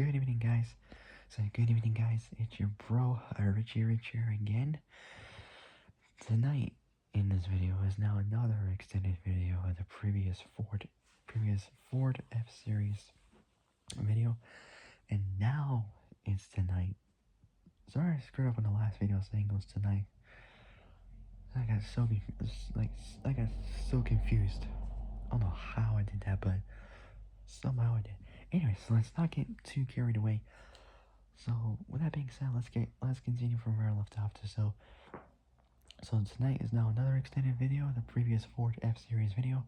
good evening, guys. Good evening, guys. It's your bro, Richie Rich here again. Tonight, in this video, is now another extended video of the previous Ford F Series video, and now it's tonight. Sorry, I screwed up on the last video saying it was tonight. I got I got so confused. I don't know how I did that, but somehow I did. Anyway, so let's not get too carried away. So with that being said, let's continue from where I left off. So tonight is now another extended video, the previous Ford F Series video,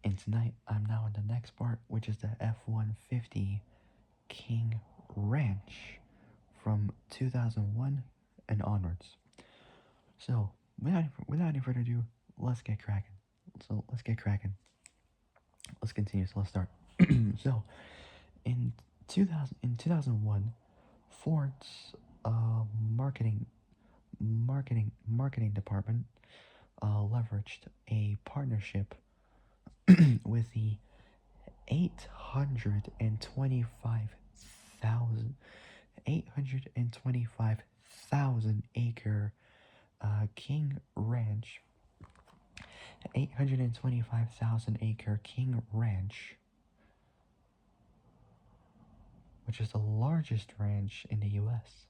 and tonight I'm now in the next part, which is the F-150 King Ranch from 2001 and onwards. So without any further ado, let's get cracking. Let's continue. So let's start. So in 2001, Ford's marketing department leveraged a partnership with the 825,000 acre King Ranch, 825,000 acre King Ranch, which is the largest ranch in the U.S.,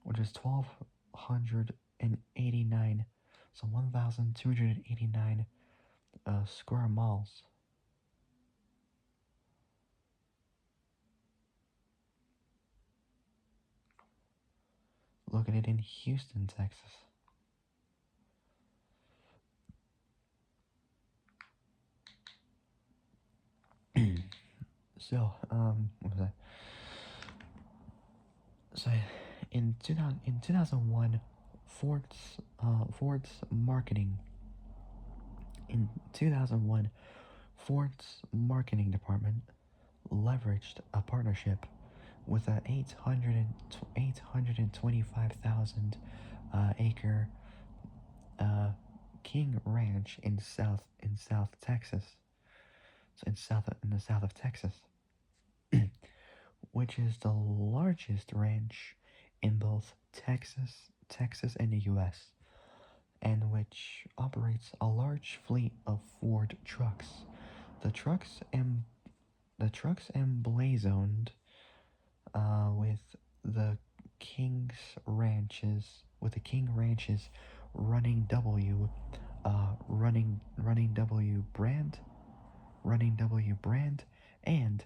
which is 1,289, so 1,289 square miles. Located in Houston, Texas. So, what was that? So, in 2001, Ford's marketing. In 2001, Ford's marketing department leveraged a partnership with a 825,000 acre King Ranch in South Texas. So in the south of Texas, which is the largest ranch in both Texas and the U.S., and which operates a large fleet of Ford trucks. The trucks emblazoned with the King Ranches running W brand and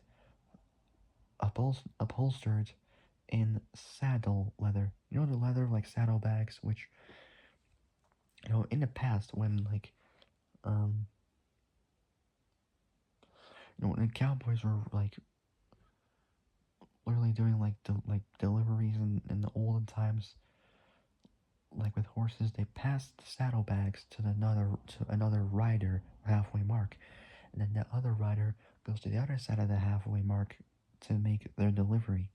upholstered in saddle leather. You know, the leather like saddlebags, which, you know, in the past when when the cowboys were like literally doing deliveries in the olden times, like with horses, they passed the saddlebags to another rider halfway mark, and then the other rider goes to the other side of the halfway mark to make their delivery.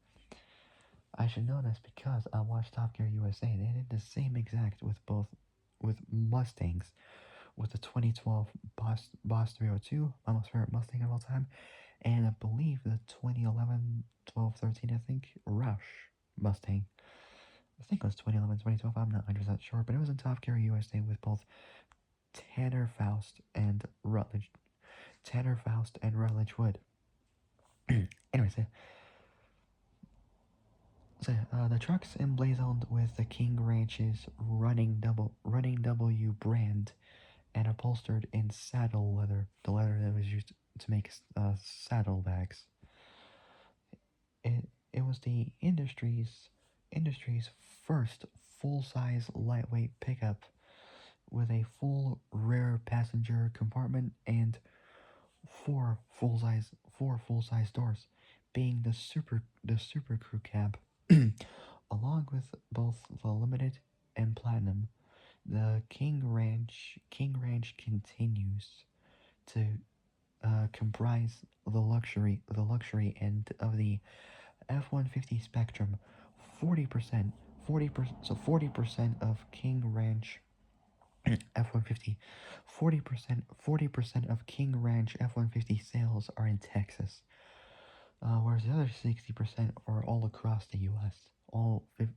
I should know this because I watched Top Gear USA. They did the same exact with Mustangs, with the 2012 Boss 302, my most favorite Mustang of all time, and I believe the 2011, 12, 13, I think, Rush Mustang. I think it was 2011, 2012, I'm not 100% sure, but it was in Top Gear USA with both Tanner Faust and Rutledge Wood. Anyways, the trucks emblazoned with the King Ranch's running W brand and upholstered in saddle leather, the leather that was used to make saddlebags. It was the industry's first full-size lightweight pickup with a full rear passenger compartment and four full-size doors, being the super crew cab. Along with both the limited and platinum, the King Ranch continues to comprise the luxury end of the F-150 spectrum. 40% of King Ranch F-150, 40% of King Ranch F-150 sales are in Texas. whereas the other 60% are all across the U.S. All the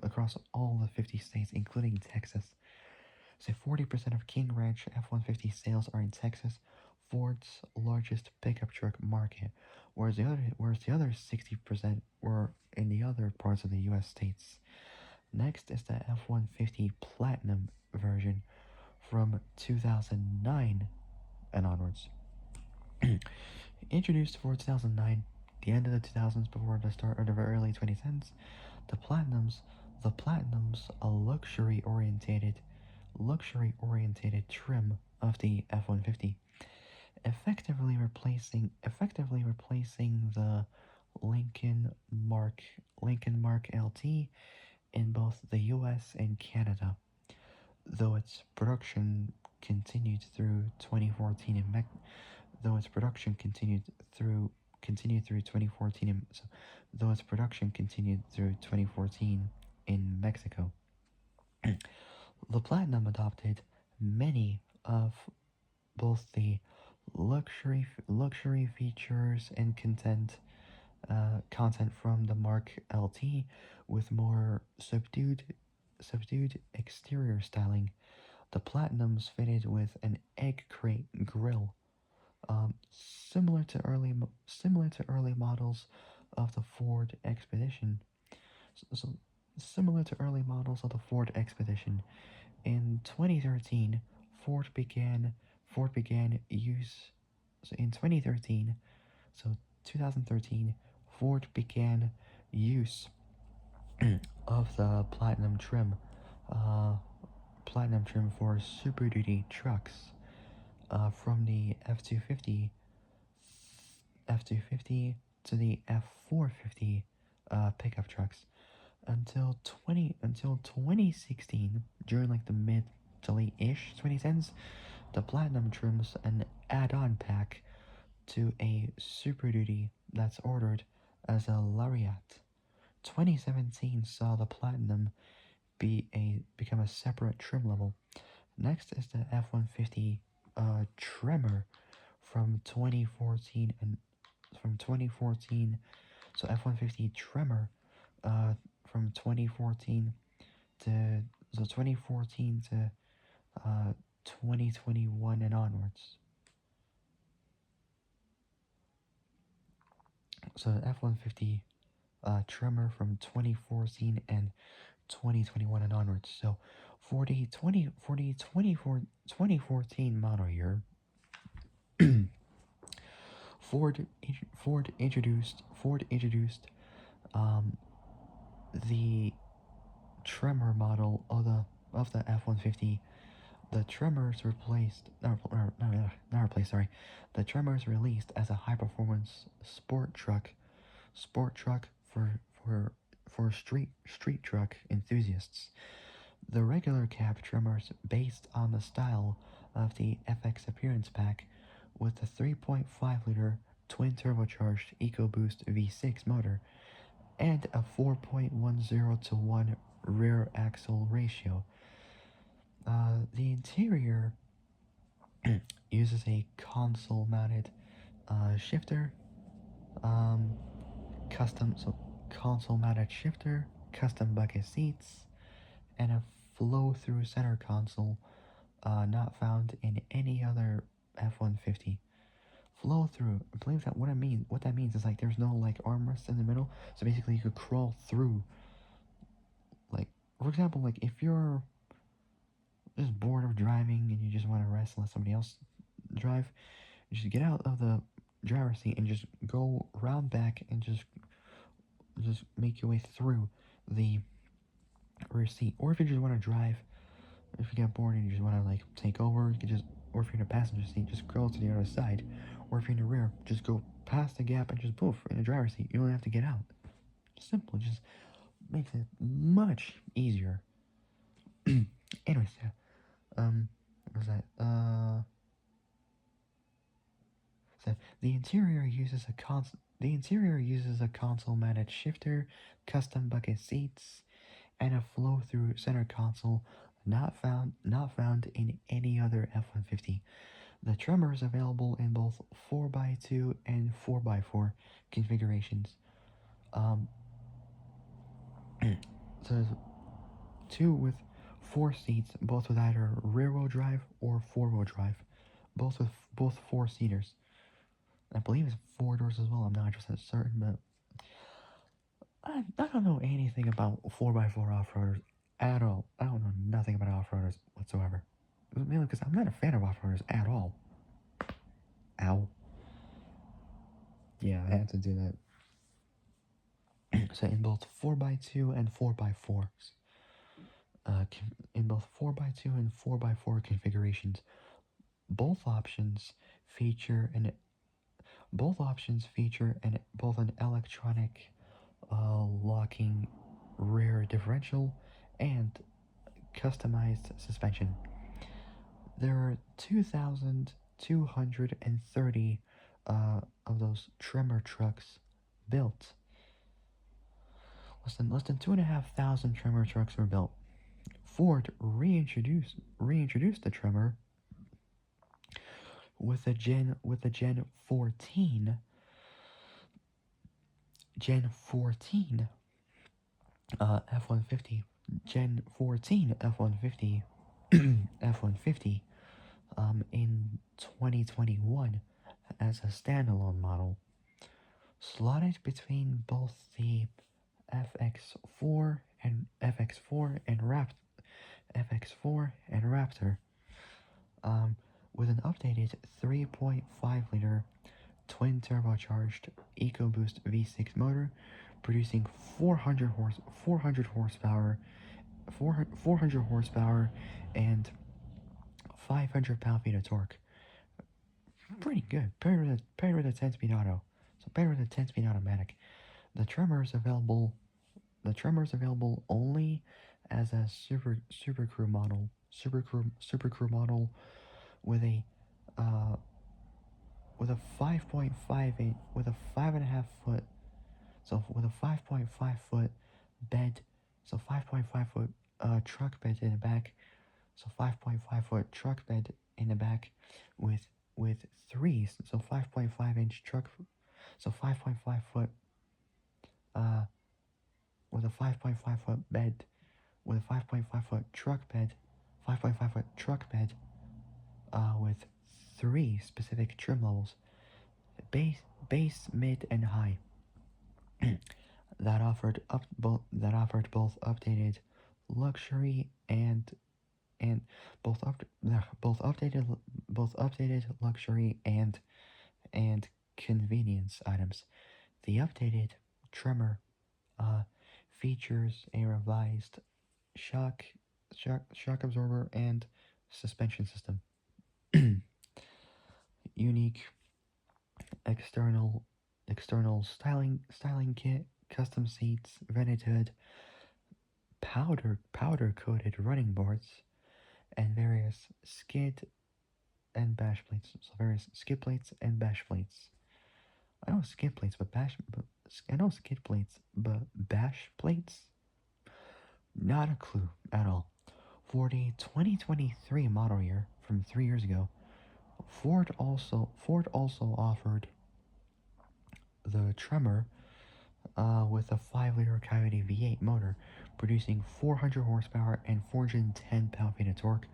across all the 50 states, including Texas. So 40% of King Ranch F-150 sales are in Texas, Ford's largest pickup truck market, whereas the other 60% were in the other parts of the U.S. states. Next is the F-150 Platinum version from 2009 and onwards. Introduced for 2009, the end of the 2000s before the start of the early 2010s, the Platinum's a luxury orientated trim of the F-150, effectively replacing the Lincoln Mark LT in both the US and Canada, though its production continued through 2014 in though its production continued through 2014 though its production continued through 2014 in Mexico. The Platinum adopted many of both the luxury features and content from the Mark LT with more subdued exterior styling. The Platinum's fitted with an egg crate grille, similar to early models of the Ford Expedition. So similar to early models of the Ford Expedition. In 2013, Ford began use. So in 2013, so 2013, Ford began use of the uh, platinum trim for Super Duty trucks, from the F250 to the F450 pickup trucks until 2016, during like the mid to late-ish 2010s. The Platinum trims an add-on pack to a Super Duty that's ordered as a Lariat. 2017 saw the Platinum become a separate trim level. Next is the F-150 Tremor from 2014 so F-150 Tremor uh, from 2014 to 2021 and onwards. So the F-150 Tremor from 2014 and 2021 and onwards. So for the 2014 model year, Ford introduced um, the Tremor model of the F-150. The Tremors replaced not replaced, sorry. The Tremors released as a high performance sport truck for street truck enthusiasts. The regular cab Tremors, based on the style of the FX Appearance Pack, with the 3.5-liter twin turbocharged EcoBoost V6 motor and a 4.10 to 1 rear axle ratio. The interior uses a console mounted shifter, um, console mounted shifter, custom bucket seats, and a flow through center console, not found in any other F-150. Flow through. I believe that what that means is like there's no like armrest in the middle, so basically you could crawl through. Like, for example, like if you're just bored of driving and you just want to rest and let somebody else drive, you just get out of the driver's seat and just go round back and just make your way through the rear seat. Or if you just want to drive, if you get bored and you just want to like take over, you can just, or if you're in a passenger seat, just go to the other side. Or if you're in the rear, just go past the gap and just poof in the driver's seat. You don't have to get out. Simple, just makes it much easier. Anyways, yeah. What was that? So the interior uses a console-mounted shifter, custom bucket seats, and a flow-through center console not found in any other F-150. The trimmer is available in both 4x2 and 4x4 configurations. Um, so there's two with 4 seats, both with either rear-wheel drive or 4-wheel drive, both 4-seaters. I believe it's 4 doors as well. I'm not 100% certain, but I don't know anything about 4x4 off-roaders at all. I don't know nothing about off-roaders whatsoever. Mainly because I'm not a fan of off-roaders at all. Ow. Yeah, I had to do that. So in both 4x2 and 4x4s, in both 4x2 and 4x4 configurations, both options feature an both an electronic locking rear differential and customized suspension. There are 2,230 of those trimmer trucks built. Less than 2,500 trimmer trucks were built. Ford reintroduced the trimmer with the Gen 14 F-150 Gen 14 F-150 F-150 in 2021 as a standalone model, slotted between both the FX4 and FX4 and Raptor, with an updated 3.5-liter twin turbocharged EcoBoost V6 motor, producing 400 horsepower, 400 horsepower, and 500 pound-feet of torque. Pretty good, paired with a 10-speed auto. So paired with a 10-speed automatic. The trimmer is available only as a super crew model with a uh, with a 5.5 with a 5.5 foot, so with a 5.5 foot bed, so 5.5 foot truck bed in the back, so 5.5 foot truck bed in the back with three, so 5.5 inch truck, so 5.5 foot with a 5.5 foot bed, with a 5.5 foot truck bed, 5.5 foot truck bed, with 3 specific trim levels: base, mid, and high. that offered both updated luxury and both updated luxury and convenience items. The updated trimmer features a revised shock absorber and suspension system, unique external styling kit, custom seats, vented hood, powder coated running boards, and various skid and bash plates. So various skid plates and bash plates. I know skid plates, but I know skid plates, but bash plates? Not a clue at all. For the 2023 model year from 3 years ago, Ford also offered the Tremor with a 5-liter Coyote V8 motor, producing 400 horsepower and 410 pound-feet of torque,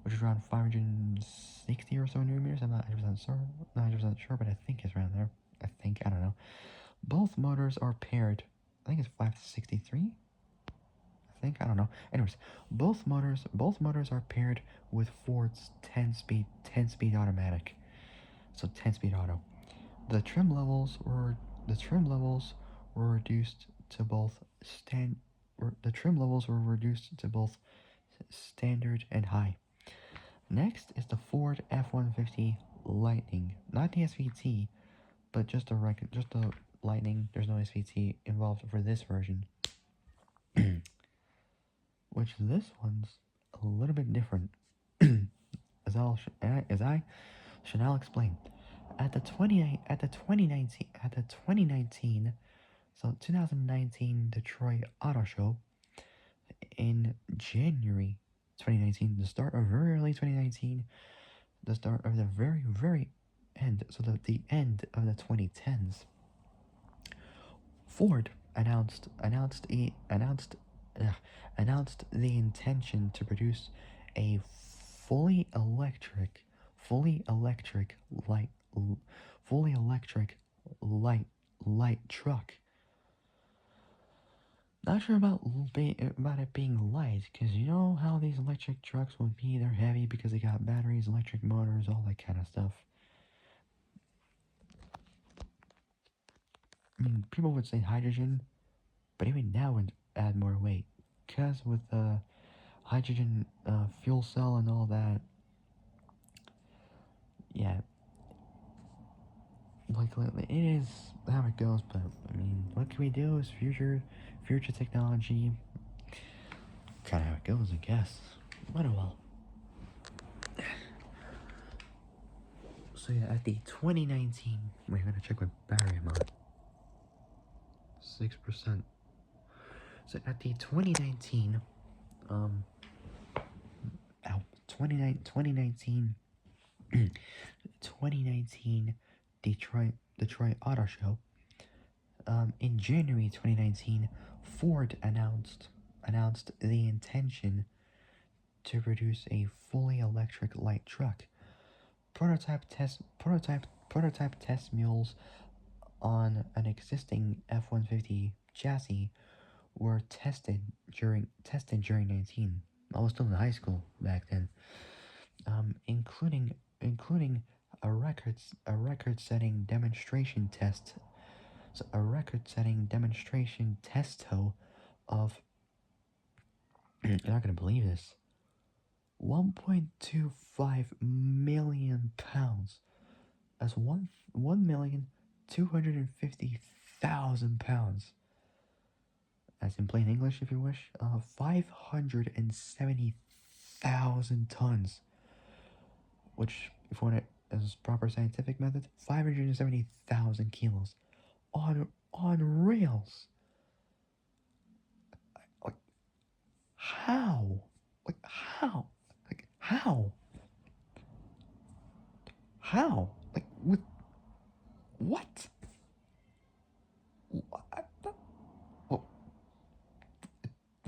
which is around 560 or so newton-meters. I'm not 100% sure, but I think it's around there. I don't know. Both motors are paired. I think it's 563. I don't know. Anyways, both motors are paired with Ford's 10-speed automatic. So 10-speed auto. The trim levels were reduced to both standard and high. Next is the Ford F-150 Lightning, not the SVT, but just the Lightning. There's no SVT involved for this version. Which this one's a little bit different, as I shall now explain. At the 2019 Detroit Auto Show in January 2019, the start of very early 2019, the start of the very end, so the end of the 2010s, Ford ugh, announced the intention to produce a fully electric, fully electric light, fully electric light light truck. Not sure about it being light, because you know how these electric trucks would be. They're heavy because they got batteries, electric motors, all that kind of stuff. I mean, people would say hydrogen, but even now would add more weight, because with hydrogen fuel cell and all that, yeah, like it is how it goes. But I mean, what can we do? Is future technology. Kind of how it goes, I guess. But oh well. So yeah, at the 2019, we're gonna check what battery I'm on. 6%. So at the 2019, um, 2019, 2019 Detroit Auto Show. In January 2019, Ford announced the intention to produce a fully electric light truck. Prototype test mules on an existing F-150 chassis were tested during 19. I was still in high school back then. Including a record-setting demonstration test. So a record-setting demonstration test tow of you're not gonna believe this. 1.25 million pounds. That's 1,250,000 pounds. As in plain English, if you wish, 570,000 tons. Which, if you want it as proper scientific method, 570,000 kilos on rails. Like how? Like how? Like how? How? Like with what?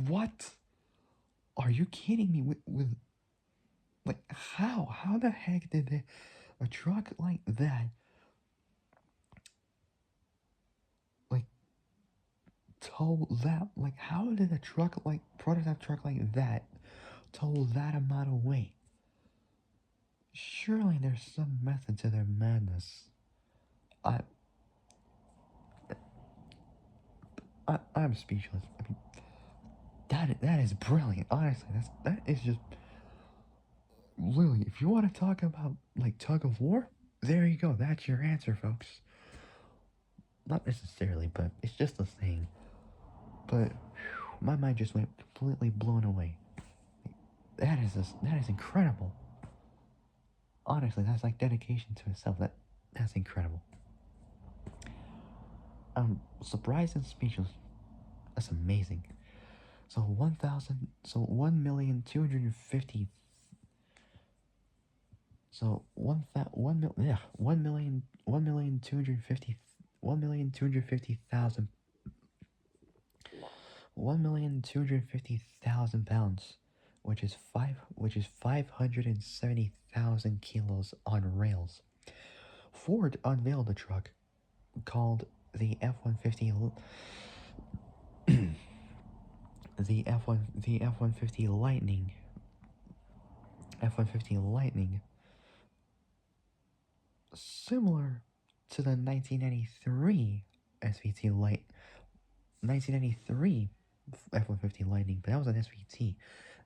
What? Are you kidding me? With like how? How the heck did a truck like that like tow that? Like how did a truck like prototype truck like that tow that amount of weight? Surely there's some method to their madness. I I'm speechless. I mean, that is brilliant. Honestly, that is just Lily. If you want to talk about like tug of war, there you go. That's your answer, folks. Not necessarily, but it's just a thing. But whew, my mind just went completely blown away. That is incredible. Honestly, that's like dedication to itself. That's incredible. I'm surprised and speechless. That's amazing. So 1,250. So 1,000, yeah, 1,250, 1,250,000, 1,250,000 pounds, which is 570,000 kilos on rails. Ford unveiled a truck called the F-150, the F-150 Lightning, F-150 Lightning, similar to the 1993 SVT Light, 1993 F-150 Lightning, but that was an SVT.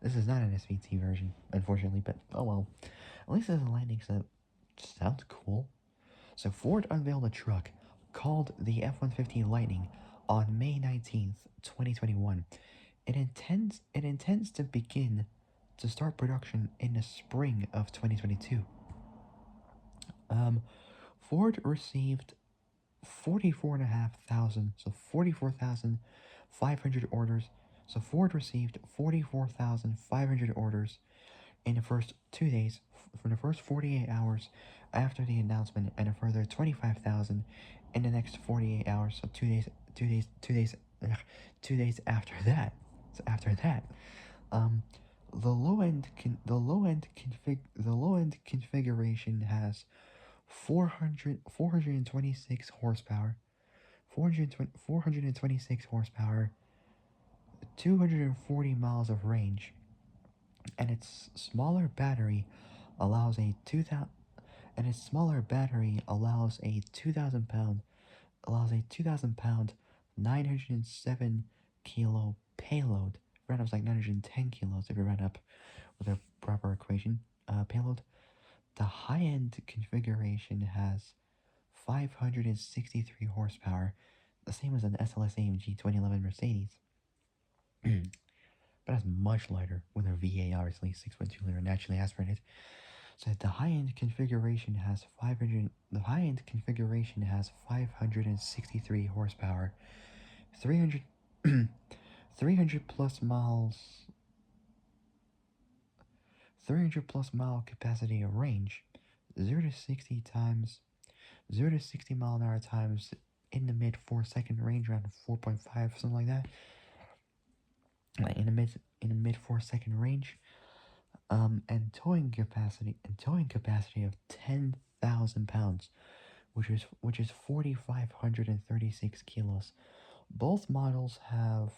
This is not an SVT version, unfortunately, but oh well. At least it's a Lightning, so it sounds cool. So Ford unveiled a truck called the F-150 Lightning on May 19th, 2021. It intends to start production in the spring of 2022. Um, Ford received 44,500, so 44,500 orders. So Ford received 44,500 orders in the first 2 days, for the first 48 hours after the announcement, and a further 25,000 in the next 48 hours. So 2 days, 2 days, 2 days, 2 days after that. So after that, um, the low end configuration has 426 horsepower, 426 horsepower, 240 miles of range, and its smaller battery allows a 2000 and its smaller battery allows a 2,000 pound 907 kilo payload. Round up like 910 kilos if you round up with a proper equation. Payload. The high end configuration has 563 horsepower, the same as an SLS AMG 2011 Mercedes, but it's much lighter with a V8, obviously 6.2 liter naturally aspirated. So the high end configuration has 500. The high end configuration has 563 horsepower, 300, 300 plus miles, 300 plus mile capacity of range, 0 to 60 mile an hour times in the mid 4 second range, around 4.5, something like that. Like in the mid 4 second range, and towing capacity of 10,000 pounds, which is 4,536 kilos. Both models have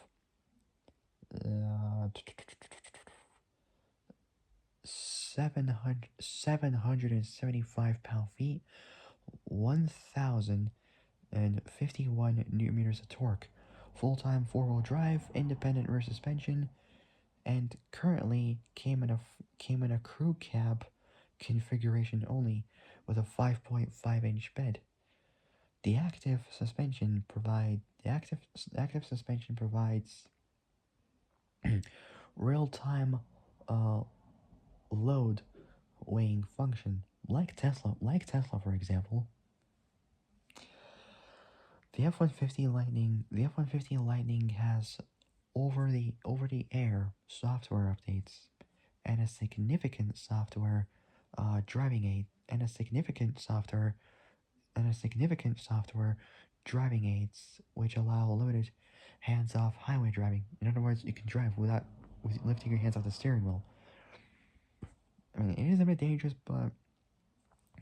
775 pound-feet, 1,051 newton meters of torque, full-time four-wheel drive, independent rear suspension, and currently came in a crew cab configuration only, with a 5.5-inch bed. The active suspension provides real-time uh, load weighing function, like Tesla, for example. The F-150 Lightning has over the air software updates and a significant software driving aid and a significant software driving aids which allow limited hands-off highway driving. In other words, you can drive with lifting your hands off the steering wheel. I mean, it is a bit dangerous, but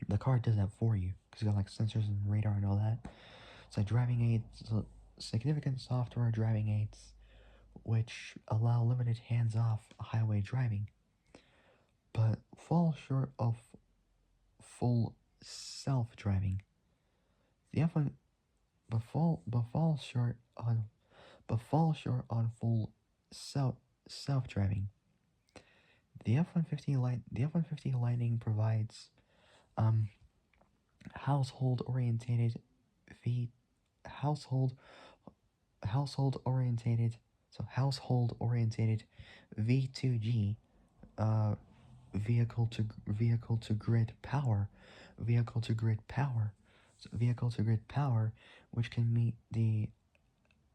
the car does that for you because it's got like sensors and radar and all that. So driving aids, so significant software driving aids, which allow limited hands-off highway driving, but fall short of full self-driving. The F1, but fall short on full self-driving. The F-150 Lightning provides household orientated v household household orientated household orientated V2G, vehicle to grid power which can meet the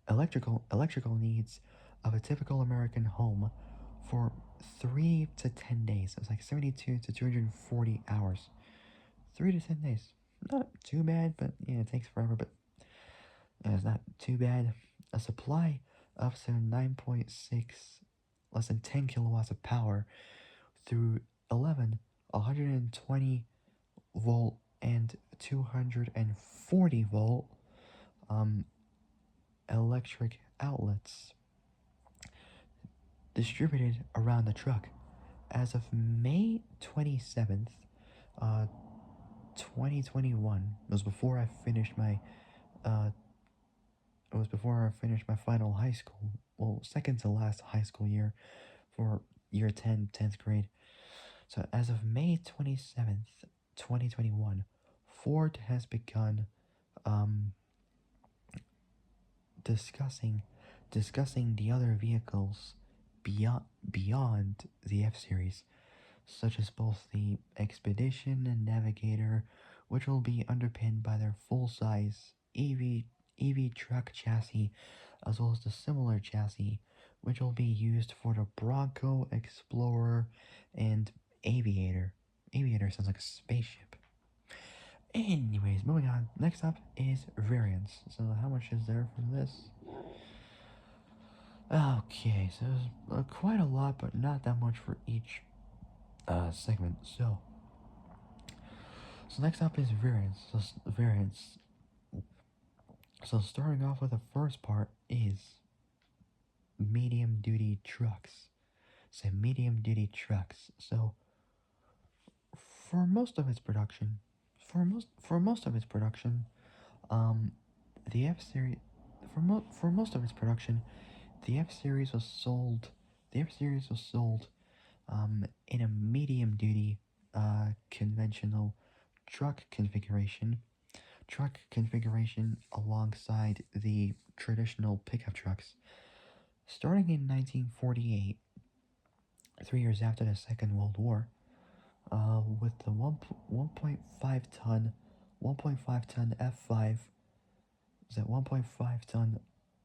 electrical needs of a typical American home for 3 to 10 days. It's like 72 to 240 hours. 3 to 10 days. Not too bad, but yeah, it takes forever, but it's not too bad. A supply of 9.6, less than 10 kilowatts of power through 120 volt and 240 volt electric outlets distributed around the truck. As of May 27th, 2021, it was before I finished my final high school, well, second to last high school year for year 10, 10th grade. So as of May 27th, 2021, Ford has begun discussing the other vehicles beyond the F-Series, such as both the Expedition and Navigator, which will be underpinned by their full-size EV truck chassis, as well as the similar chassis which will be used for the Bronco, Explorer, and Aviator. Aviator sounds like a spaceship. Anyways, moving on. Next up is variants. So how much is there for this? Okay, so there's quite a lot, but not that much for each segment. So next up is variants. Variants. So starting off with the first part is medium duty trucks. So medium duty trucks. So for most of its production, for most of its production, um, the F series for most of its production, the F series was sold. The F series was sold in a medium duty conventional truck configuration. Alongside the traditional pickup trucks. Starting in 1948, 3 years after the Second World War, with the 1.5 ton 1.5 ton F5 is that 1.5 ton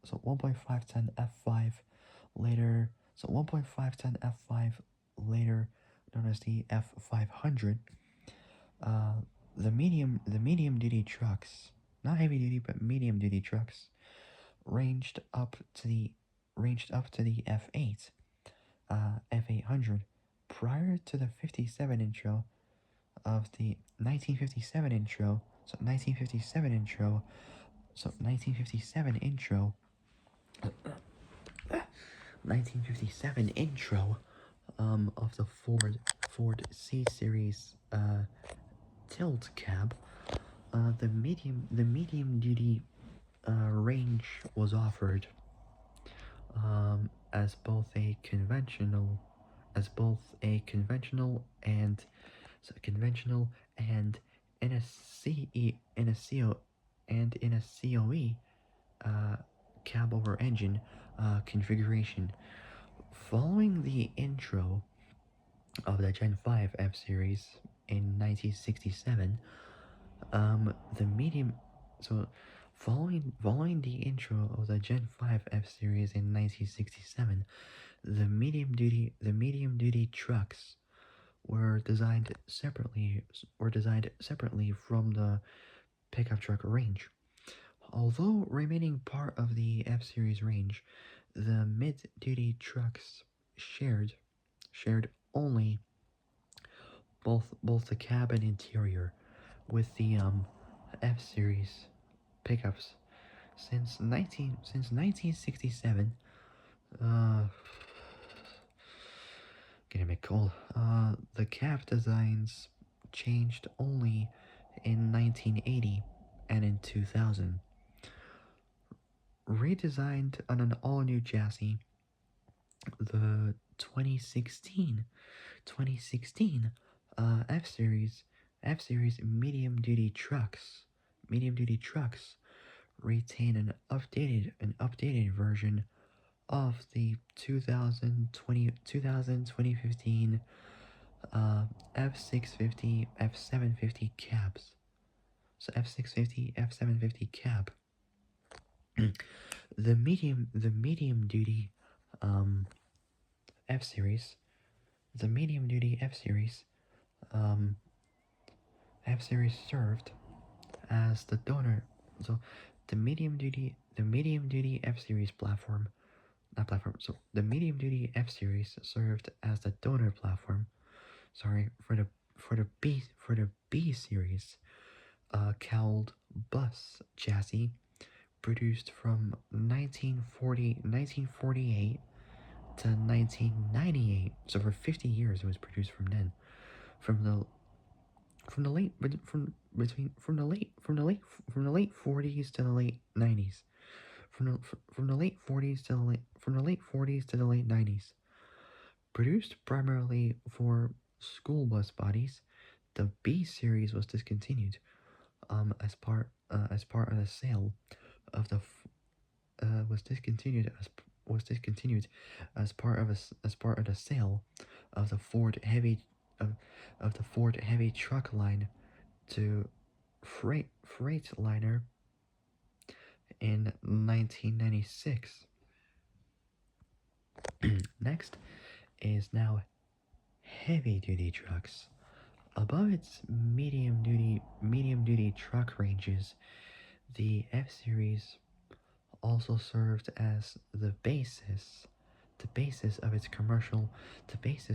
so 1.5 ton F5 later so 1.5 ton F5 later known as the F500. uh, the medium duty trucks, not heavy duty but medium duty trucks, ranged up to the F8 F800 prior to the 57 intro of the 1957 intro. So 1957 intro. So 1957 intro. 1957 intro of the Ford C Series tilt cab. The medium duty range was offered as both a conventional and conventional and in a CE in a CO and in a COE cab over engine configuration. Following the intro of the Gen 5 F Series in 1967, the medium so following the intro of the Gen 5 F Series in 1967, the medium duty trucks were designed separately from the pickup truck range. Although remaining part of the F Series range, the mid-duty trucks shared only both the cab and interior with the F Series pickups since 1967. Getting a bit cold. The cab designs changed only in 1980 and in 2000. Redesigned on an all-new chassis, the 2016 F Series medium duty trucks retain an updated version of the 2015 F650 F750 cabs. So F650 F750 cab. The medium duty um, F series, the medium duty um, F series served as the donor. So the medium duty F series platform, not platform. So the medium duty F series served as the donor platform. Sorry for the B series, cowled bus chassis produced from 1948 to 1998. So for 50 years it was produced from then. From the from the late from between from the late 40s to the late 90s. From the late 40s to the late 40s to the late 90s. Produced primarily for school bus bodies, the B series was discontinued as part of the sale of the was discontinued as part of the sale of the Ford heavy truck line to Freightliner in 1996. Next is now heavy duty trucks. Above its medium duty truck ranges, the F Series also served as the basis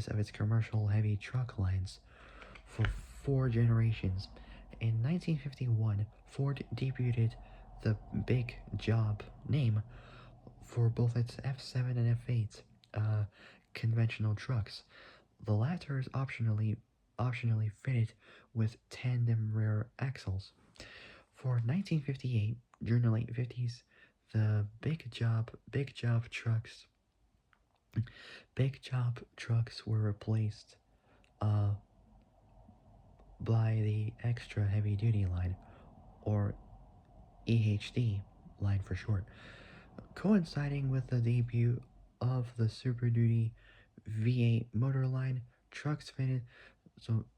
of its commercial heavy truck lines for 4 generations. In 1951, Ford debuted the Big Job name for both its F7 and F8 conventional trucks. The latter is optionally fitted with tandem rear axles. For 1958, during the late 50s, the Big Job trucks were replaced uh, by the Extra Heavy Duty line, or EHD line for short, coinciding with the debut of the Super Duty V8 motor line. Trucks fitted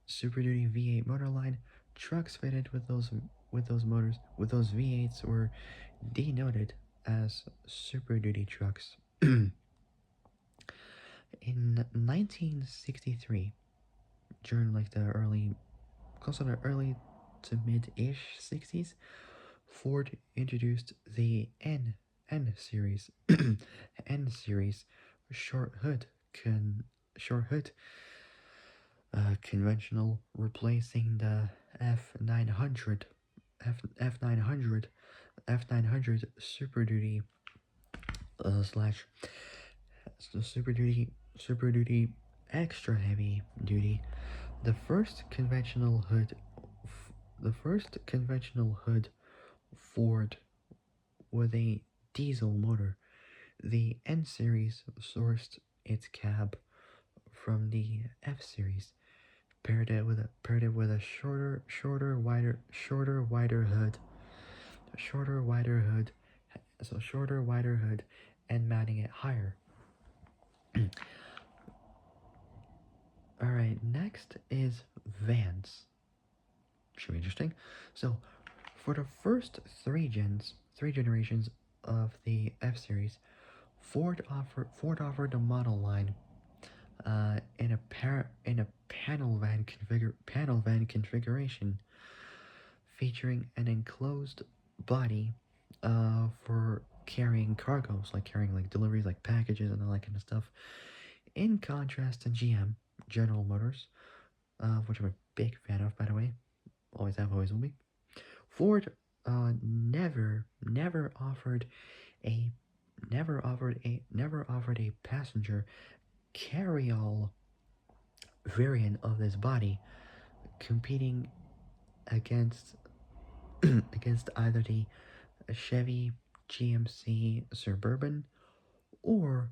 Super Duty V8 motor line trucks fitted with those V8s were denoted as Super Duty trucks. In 1963, during like the close to the early to mid-ish 60s, Ford introduced the N series, N series short hood short hood conventional, replacing the F900 F900 F900 Super Duty slash Super Duty Extra Heavy Duty. The first conventional hood the first conventional hood Ford with a diesel motor. The N series sourced its cab from the F series, paired it with a wider hood, wider hood, and mounting it higher. All right, next is vans. Should be interesting. So, for the first three generations of the F series, Ford offered the model line in a panel van configuration, featuring an enclosed body for carrying cargoes, like carrying like deliveries, like packages and all that kind of stuff. In contrast to General Motors, which I'm a big fan of, by the way, always have, always will be. Ford never offered a never offered a passenger carry-all variant of this body, competing against against either the Chevy GMC Suburban or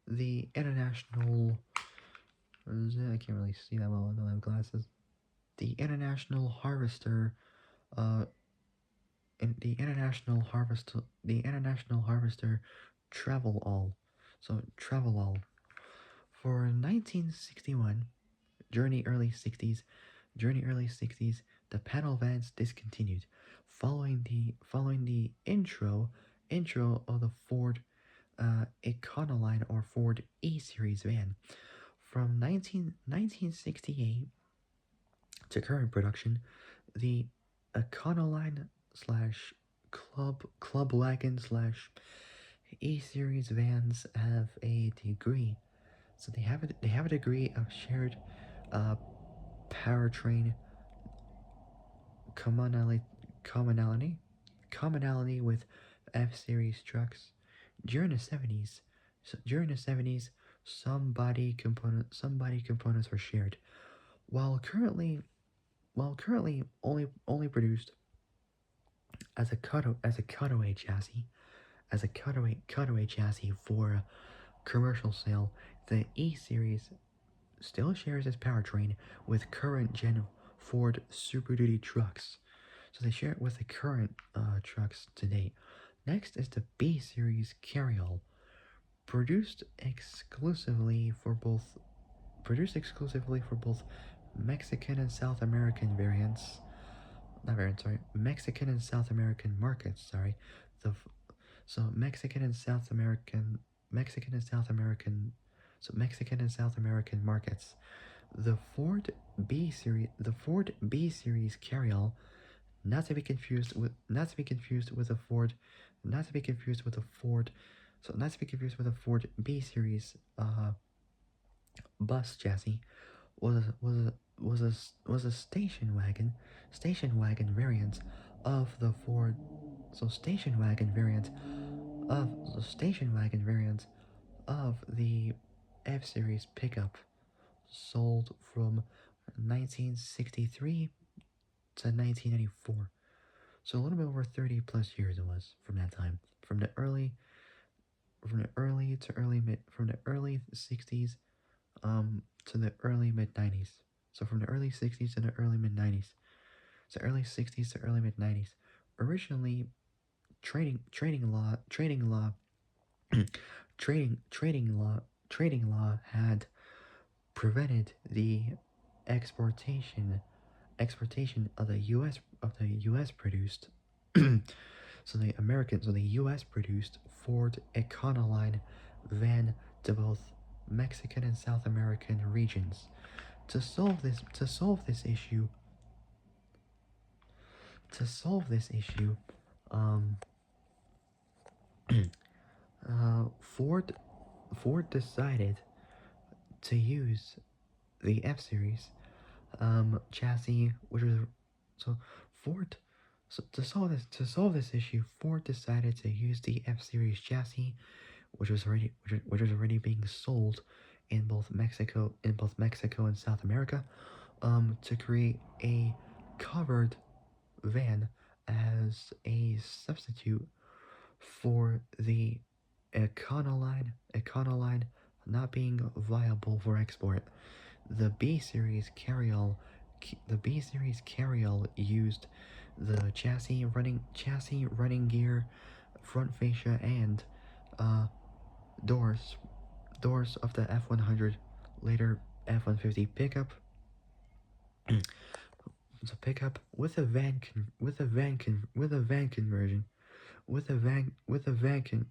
the International. What is it? I can't really see that well. I don't have glasses. The International Harvester. Uh, the International Harvester Travel All. So Travel All. For 1961, during the early 60s, the panel vans discontinued, following the intro of the Ford Econoline or Ford E Series van. From 1968 to current production, the Econoline slash Club Wagon slash E Series vans have a degree. So they have a degree of shared uh, powertrain commonality commonality commonality with F series trucks. During the 70s, some body components were shared, while currently only produced as a cutaway chassis for commercial sale. The E series still shares its powertrain with current gen Ford Super Duty trucks. So they share it with the current trucks to date. Next is the B Series Carryall, produced exclusively for both Mexican and South American variants. Not variants, sorry. Mexican and South American markets. Sorry, the so Mexican and South American, so Mexican and South American markets. The Ford B series carryall, not to be confused with a Ford, not to be confused with a Ford, so not to be confused with a Ford B series bus chassis was a station wagon variant of the Ford, so station wagon variant of the F series pickup, sold from 1963 to 1994. So a little bit over 30 plus years it was from that time. From the early 60s to the early mid 90s. So from the early 60s to the early mid 90s. So early 60s to early mid 90s. Originally, trading law trading law had prevented the exportation of the US produced so the US produced Ford Econoline van to both Mexican and South American regions. To solve this issue, um, Ford decided to use the F series chassis, which was so Ford. So to solve this issue, Ford decided to use the F series chassis, which was already being sold in both Mexico and South America, to create a covered van as a substitute for the Econoline not being viable for export. The B series carryall used the chassis running gear, front fascia, and uh, doors of the F100, later F-150 pickup. So pickup with a van con- with a van con- with a van conversion with a van con-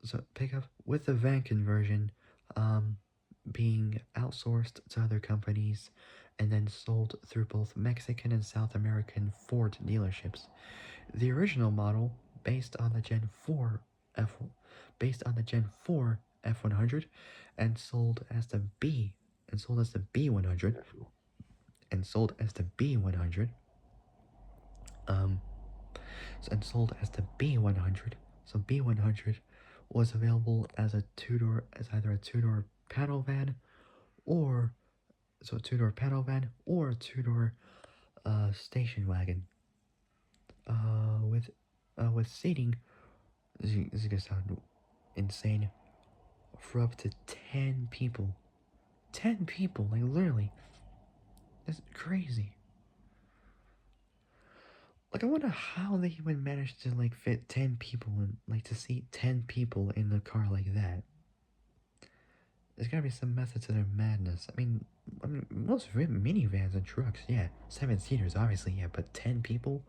so pickup with a van conversion, um, being outsourced to other companies and then sold through both Mexican and South American Ford dealerships. The original model, based on the Gen 4 F based on the Gen 4 F100 and sold as the B and sold as the B100 and sold as the B100 um and sold as the B100. So B100 was available as either a two-door panel van or a two-door panel van or a two-door station wagon. With seating, this is gonna sound insane, for up to 10 people. 10 people, like literally. That's crazy. Like I wonder how they even managed to like fit 10 people in, like to seat 10 people in the car like that. There's gotta be some method to their madness. I mean, most minivans and trucks, yeah, 7-seaters, obviously, yeah, but 10 people?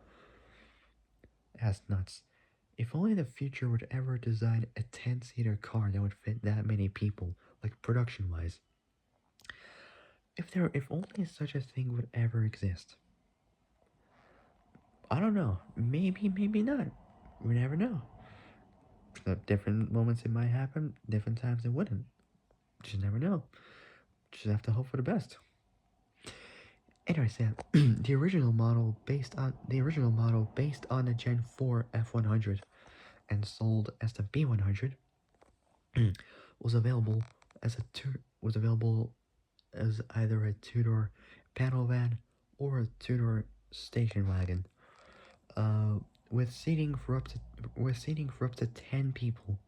That's nuts. If only the future would ever design a 10-seater car that would fit that many people, like production-wise. If only such a thing would ever exist. I don't know. Maybe not. We never know. At different moments it might happen, different times it wouldn't. Just never know. Just have to hope for the best. Anyway, Sam, the original model based on the Gen 4 F100 and sold as the B100 was available was available as either a two-door panel van or a two-door station wagon, uh, with seating for up to 10 people.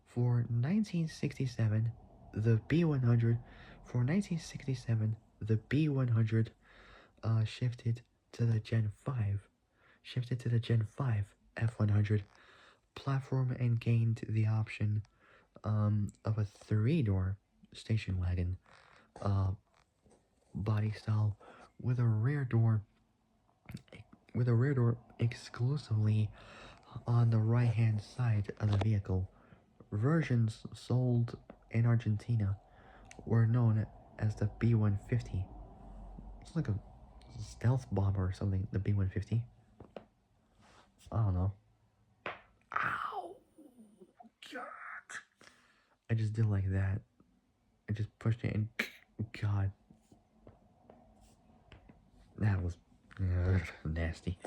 For 1967, the B100 for 1967 the B100 shifted to the Gen 5 F100 platform and gained the option of a three-door station wagon uh, body style with a rear door exclusively on the right hand side of the vehicle, versions sold in Argentina were known as the B-150. It's like a stealth bomber or something, the B-150. I don't know. Ow! God. I just did like that. I just pushed it and God. That was nasty.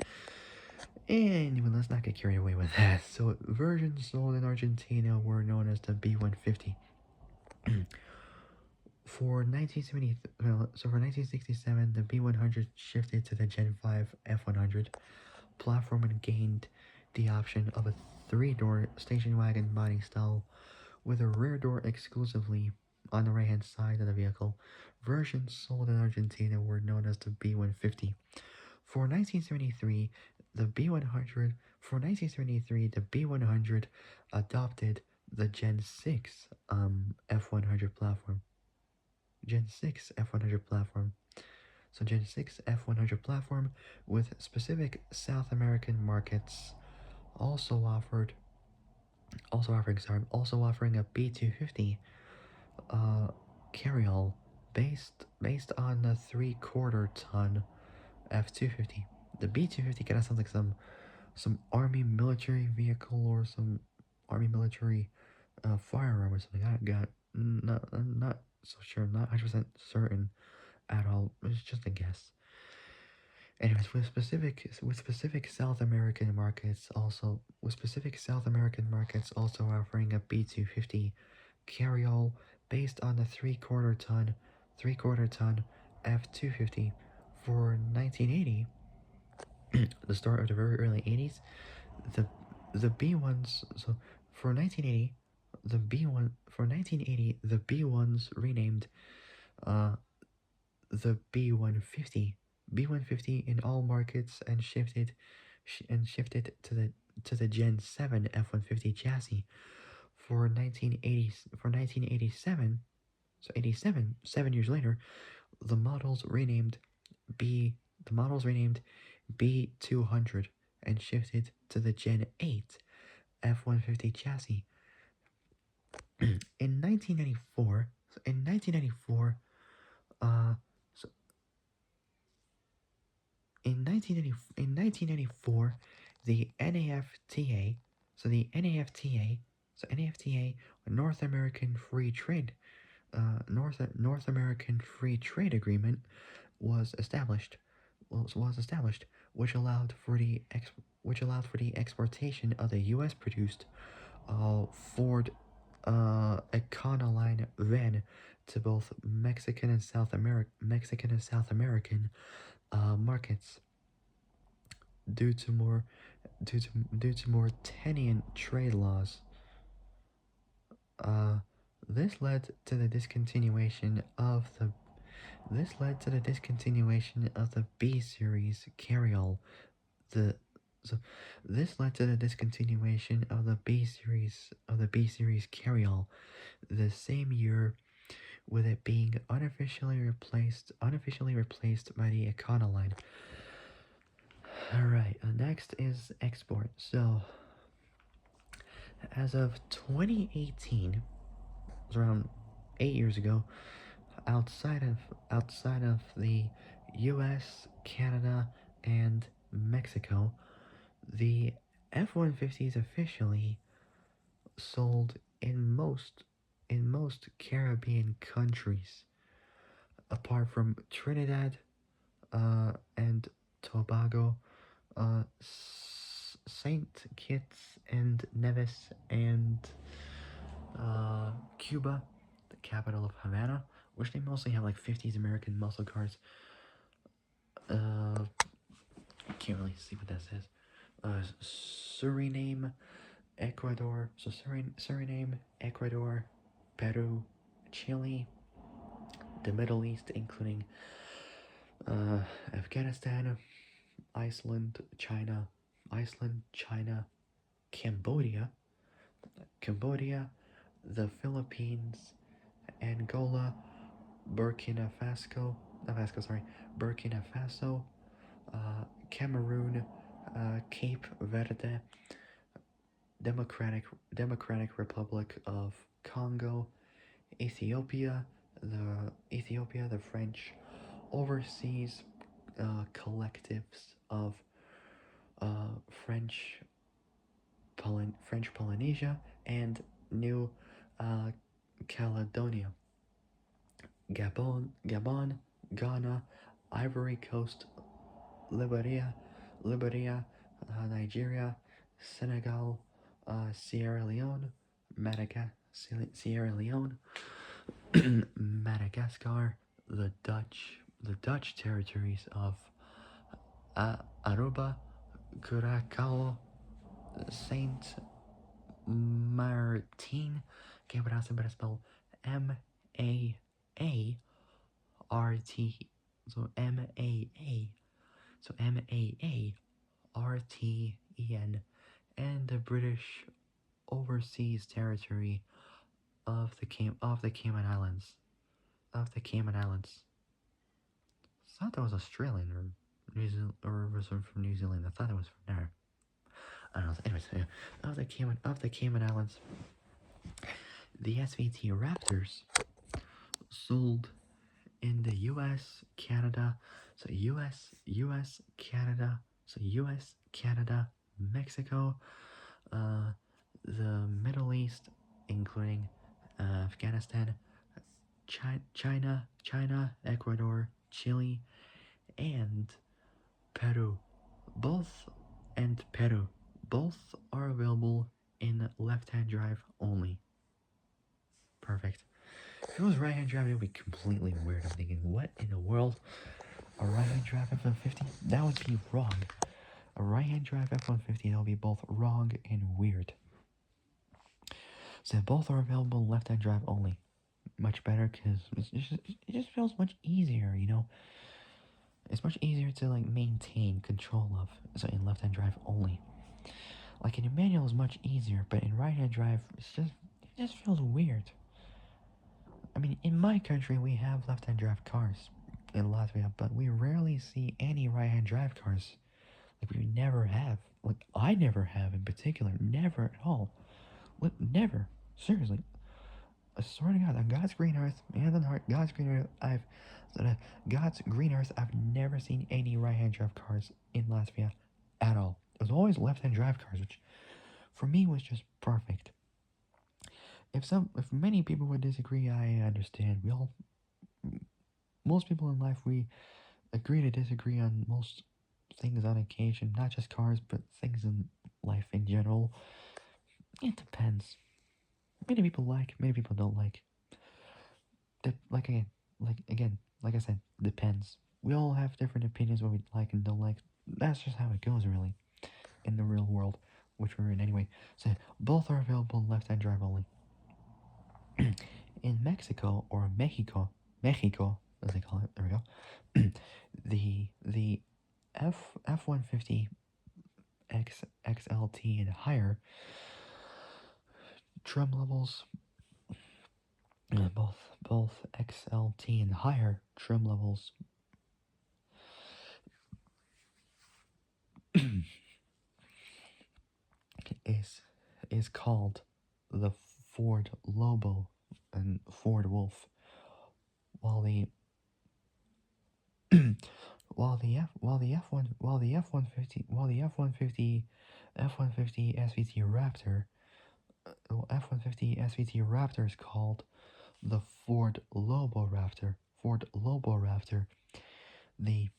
Anyway, let's not get carried away with that. So, versions sold in Argentina were known as the B-150. For 1970, so for 1967, the B100 shifted to the Gen 5 F100 platform and gained the option of a three-door station wagon body style with a rear door exclusively on the right-hand side of the vehicle. Versions sold in Argentina were known as the B150. For 1973, the B100 for 1973, the B100 adopted the Gen 6 F100 platform. Gen 6 F100 platform. So Gen 6 F100 platform with specific South American markets also offered also offering a B250 carryall based on the 3/4 ton F250. The B250 kind of sounds like some army military vehicle or some army military firearm or something. I got not I'm not so sure, not 100% certain at all. It's just a guess. Anyways, with specific South American markets also offering a B250 carryall based on the three quarter ton F250 for 1980, the start of the very early 80s. The the B1s so for 1980 the B1 for 1980 the B1s renamed uh the B150 in all markets and shifted to the Gen 7 F150 chassis for 1987. So 87, 7 years later, the models renamed B the models renamed B200 and shifted to the Gen 8 F150 chassis. In 1994, so in 1994, uh, so in 1994, the NAFTA, NAFTA, North American Free Trade, North American Free Trade Agreement was established, which allowed for the exportation of the U.S. produced Ford Econoline van to both Mexican and South American markets due to more due to more tenient trade laws. Uh, this led to the discontinuation of the B series carryall. The so this led to the discontinuation of the B series carryall the same year, with it being unofficially replaced by the Econoline. Alright, next is export. So, as of 2018, it was around 8 years ago, outside of the US, Canada, and Mexico, the F-150s officially sold in most Caribbean countries, apart from Trinidad and Tobago, Saint Kitts and Nevis, and Cuba, the capital of Havana, which they mostly have like 50s American muscle cars. Can't really see what that says. Suriname, Ecuador, so Suriname, Ecuador, Peru, Chile, the Middle East, including Afghanistan, Iceland, China, Cambodia, the Philippines, Angola, Burkina Faso, Cameroon, Cape Verde, Democratic Democratic Republic of Congo, Ethiopia, the French overseas collectives of French French Polynesia and New uh, Caledonia, Gabon, Ghana, Ivory Coast, Liberia, Nigeria, Senegal, Sierra Leone, Sierra Leone, Madagascar, the Dutch territories of Aruba, Curacao, Saint Martin. Okay, but I better spell M-A-A-R-T. So M-A-A. So M-A-A-R-T-E-N. And the British overseas territory of the Cayman Islands. Of the Cayman Islands. I thought that was Australian or New Zealand, or was from New Zealand. I thought it was from there. I don't know. Anyways, yeah. Of the Cayman Islands, the SVT Raptors sold in the U.S., Canada, so U.S., Canada, so U.S., Canada, Mexico, the Middle East, including Afghanistan, China, Ecuador, Chile, and Peru. Both are available in left-hand drive only. Perfect. If it was right-hand drive, it would be completely weird. I'm thinking, what in the world? A right-hand drive F-150? That would be wrong. A right-hand drive F-150, that would be both wrong and weird. So both are available in left-hand drive only. Much better, because it just feels much easier, you know? It's much easier to, like, maintain control of, so in left-hand drive only. Like, in a manual is much easier, but in right-hand drive, it just feels weird. I mean, in my country, we have left-hand drive cars in Latvia, but we rarely see any right-hand drive cars. Like, we never have. Like, I never have in particular. Never at all. Like, never. Seriously. I swear to God, on God's green earth, and on heart, God's green earth, I've never seen any right-hand drive cars in Latvia at all. It was always left-hand drive cars, which for me was just perfect. If many people would disagree, I understand. Most people in life, we agree to disagree on most things on occasion, not just cars, but things in life in general. It depends. Many people like, many people don't like. Like I said, depends. We all have different opinions what we like and don't like. That's just how it goes, really, in the real world, which we're in anyway. So both are available in left-hand drive only. In Mexico or Mexico, as they call it. There we go. the F-150 XLT and higher trim levels, both XLT and higher trim levels is called the Ford Lobo and Ford Wolf, while the F-150 SVT Raptor is called the Ford Lobo Raptor. The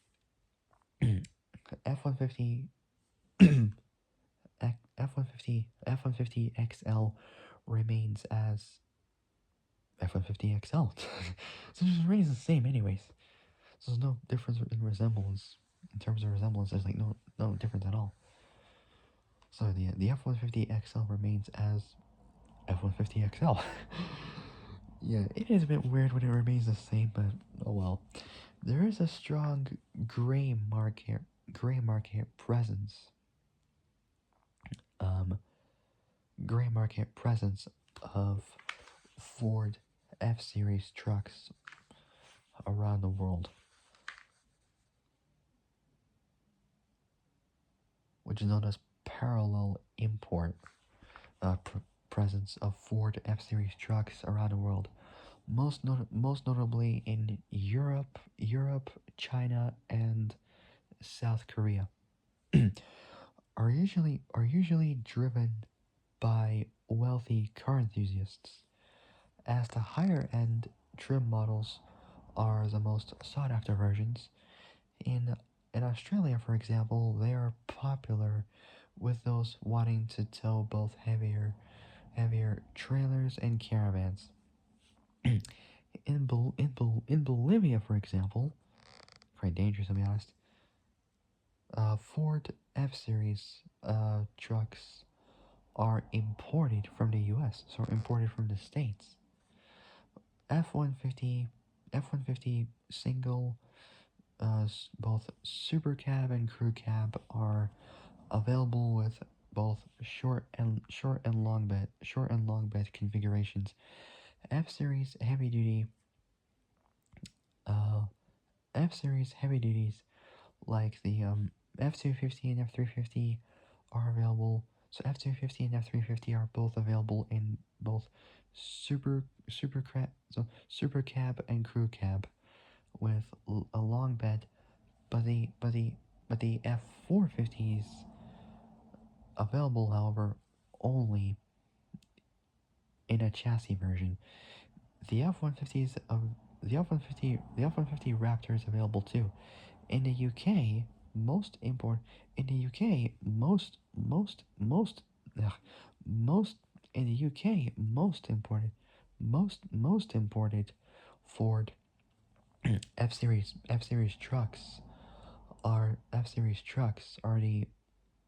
F-150 F-150 XL remains as F-150 XL. So it just remains the same anyways. So there's no difference in resemblance. In terms of resemblance, there's like no difference at all. So the F-150 XL remains as F-150 XL. Yeah, it is a bit weird when it remains the same, but oh well. There is a strong gray market presence. Gray market presence of Ford F-Series trucks around the world, which is known as parallel import. presence of Ford F-Series trucks around the world, most notably in Europe, China, and South Korea, are usually driven by wealthy car enthusiasts, as the higher end trim models are the most sought after versions. In in Australia, for example, they are popular with those wanting to tow both heavier trailers and caravans. In Bolivia, for example, quite dangerous to be honest. Ford F Series trucks are imported from the U.S., so imported from the states. F-150, F-150 single, both super cab and crew cab are available with both short and long bed configurations. F Series heavy duty, uh, F Series heavy duties like the F250 and F350 are available. So F250 and F350 are both available in both super cab and crew cab with a long bed, but the F450s available, however, only in a chassis version. The F150s of the F150 Raptor is available too. In the UK, most import in the UK ugh, most in the UK most imported Ford F series trucks are the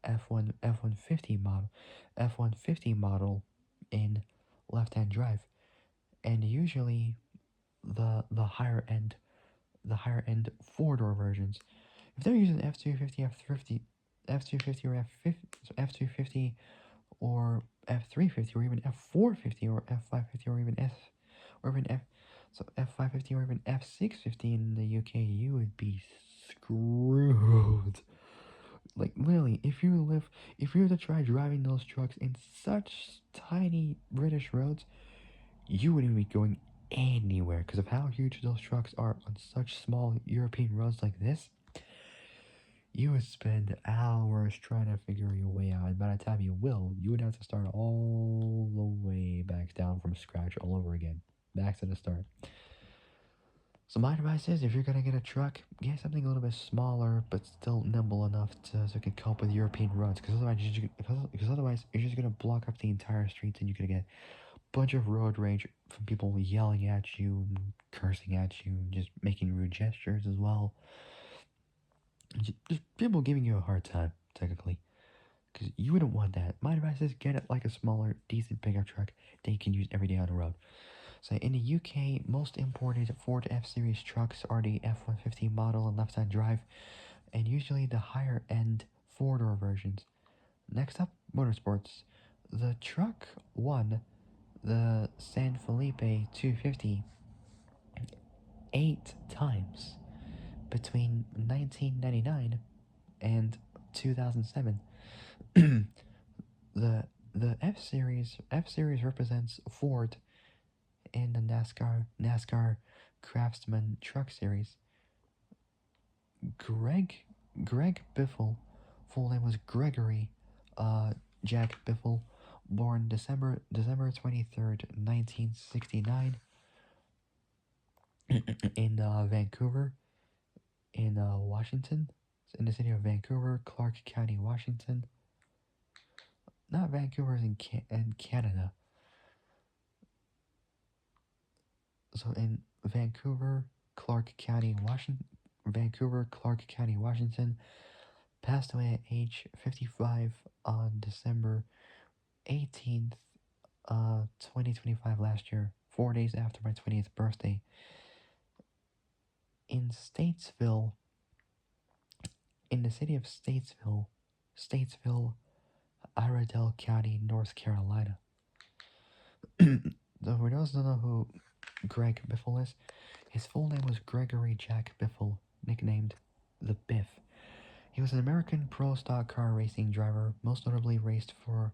F150 model F150 model in left hand drive, and usually the higher end 4-door versions. If they're using F250, F250 or F250 or F350 or even F450 or F550 or even F550 or even F650 in the UK, you would be screwed. Like literally, if you were to try driving those trucks in such tiny British roads, you wouldn't be going anywhere because of how huge those trucks are on such small European roads like this. You would spend hours trying to figure your way out, and by the time you will, you would have to start all the way back down from scratch all over again, back to the start. So my advice is, if you're gonna get a truck, get something a little bit smaller, but still nimble enough so it can cope with European roads. Because otherwise, you're just gonna block up the entire streets, and you're gonna get a bunch of road rage from people yelling at you, cursing at you, and just making rude gestures as well. Just people giving you a hard time, technically. Because you wouldn't want that. My advice is get it like a smaller, decent pickup truck that you can use every day on the road. So in the UK, most imported Ford F-Series trucks are the F-150 model and left-hand drive, and usually the higher-end four-door versions. Next up, motorsports. The truck won the San Felipe 250 8 times between 1999 and 2007. the the F Series represents Ford in the NASCAR Craftsman Truck Series. Greg Greg Biffle, full name was Gregory Jack Biffle, born December 23rd, 1969, in Vancouver, in Washington, in the city of Vancouver, Clark County, Washington. Not Vancouver in Canada. So in Vancouver, Clark County, Washington, passed away at age 55 on December 18th, 2025 last year, 4 days after my 20th birthday. In Statesville, in the city of Statesville, Iredell County, North Carolina. So for those who don't know who Greg Biffle is, his full name was Gregory Jack Biffle, nicknamed the Biff. He was an American pro stock car racing driver, most notably raced for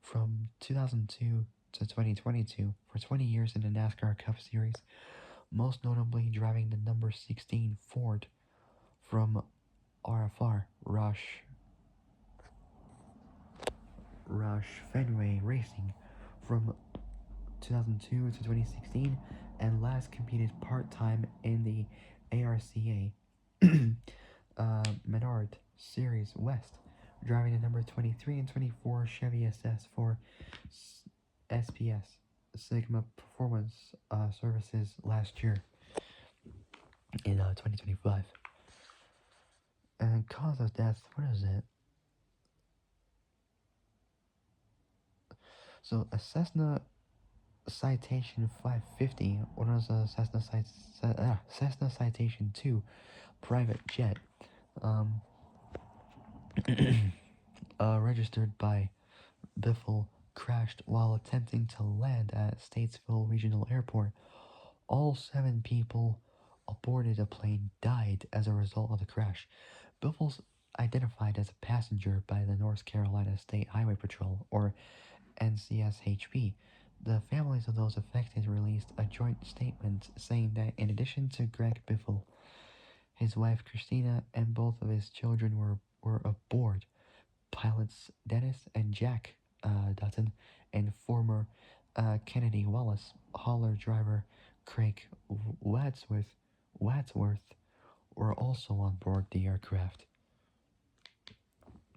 from 2002 to 2022 for 20 years in the NASCAR Cup Series, most notably driving the number 16 Ford from RFR Rush Fenway Racing from 2002 to 2016, and last competed part-time in the ARCA Menard Series West, driving the number 23 and 24 Chevy SS for SPS Sigma Performance Services last year in 2025. And cause of death, what is it? So a Cessna Citation 550, or as a Cessna Citation 2 private jet, um, registered by Biffle, crashed while attempting to land at Statesville Regional Airport. All 7 people aboarded the plane died as a result of the crash. Biffle's identified as a passenger by the North Carolina State Highway Patrol, or NCSHP. The families of those affected released a joint statement saying that in addition to Greg Biffle, his wife Christina and both of his children were aboard. Pilots Dennis and Jack Dutton and former Kennedy Wallace hauler driver Craig Wadsworth were also on board the aircraft.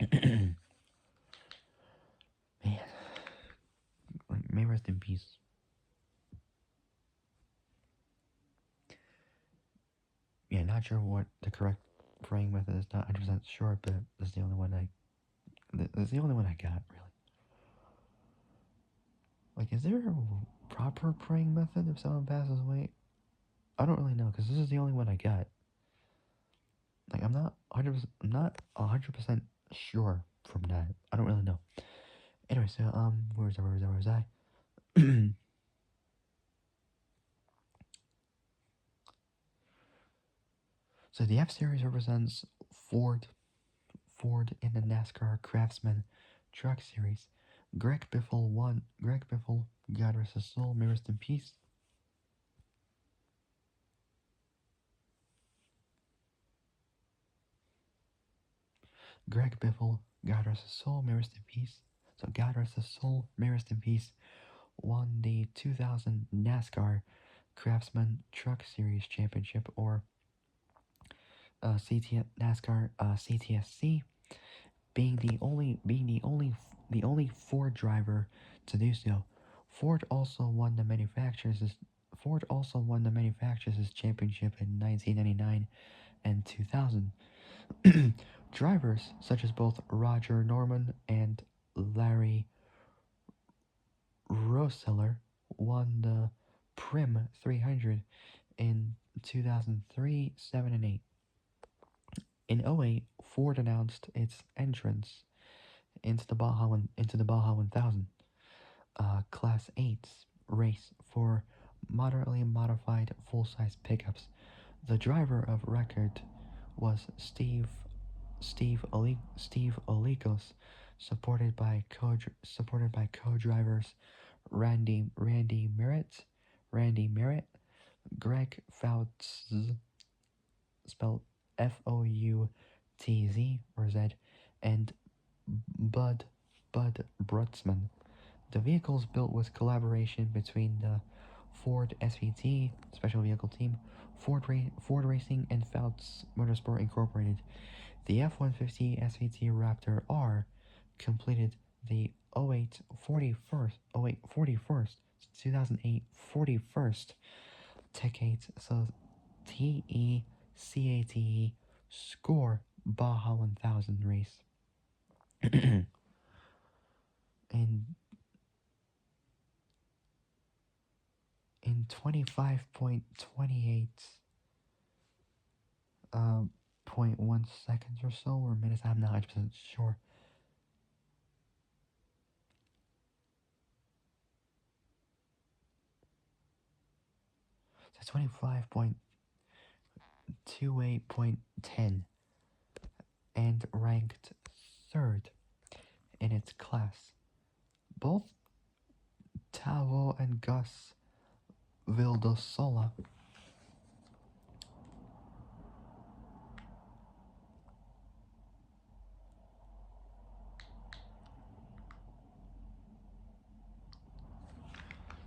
Man, may rest in peace. Yeah, not sure what the correct praying method is. Not 100% sure, but that's the only one that's the only one I got, really. Like, is there a proper praying method if someone passes away? I don't really know, because this is the only one I got. Like, I'm not 100% sure from that. I don't really know. Anyway, so, where was I? So the F-Series represents Ford in the NASCAR Craftsman Truck Series. Greg Biffle, God rest his soul, may rest in peace. Greg Biffle, God rest his soul, may rest in peace. So God rest his soul, may rest in peace. Won the 2000 NASCAR Craftsman Truck Series Championship, or NASCAR CTSC, being the only Ford driver to do so. Ford also won the manufacturers' championship in 1999 and 2000. Drivers such as both Roger Norman and Larry Roeseler won the Prim 300 in 2003, 7, and 8. In '08, Ford announced its entrance into the Baja 1000 Class 8 race for moderately modified full-size pickups. The driver of record was Steve Olikos, supported by co-drivers Randy Merritt, Greg Foutz, spelled Foutz or Z, and Bud Brutzman. The vehicles built with collaboration between the Ford SVT Special Vehicle Team, Ford Racing, and Foutz Motorsport Incorporated. The F-150 SVT Raptor R completed the 2008 41st Decade, so TECATE Score Baja 1000 race. in 25.28 .1 seconds or so, or minutes, I'm not 100% sure. So 25.28.10, and ranked 3rd in its class both Tavo and Gus Vildosola.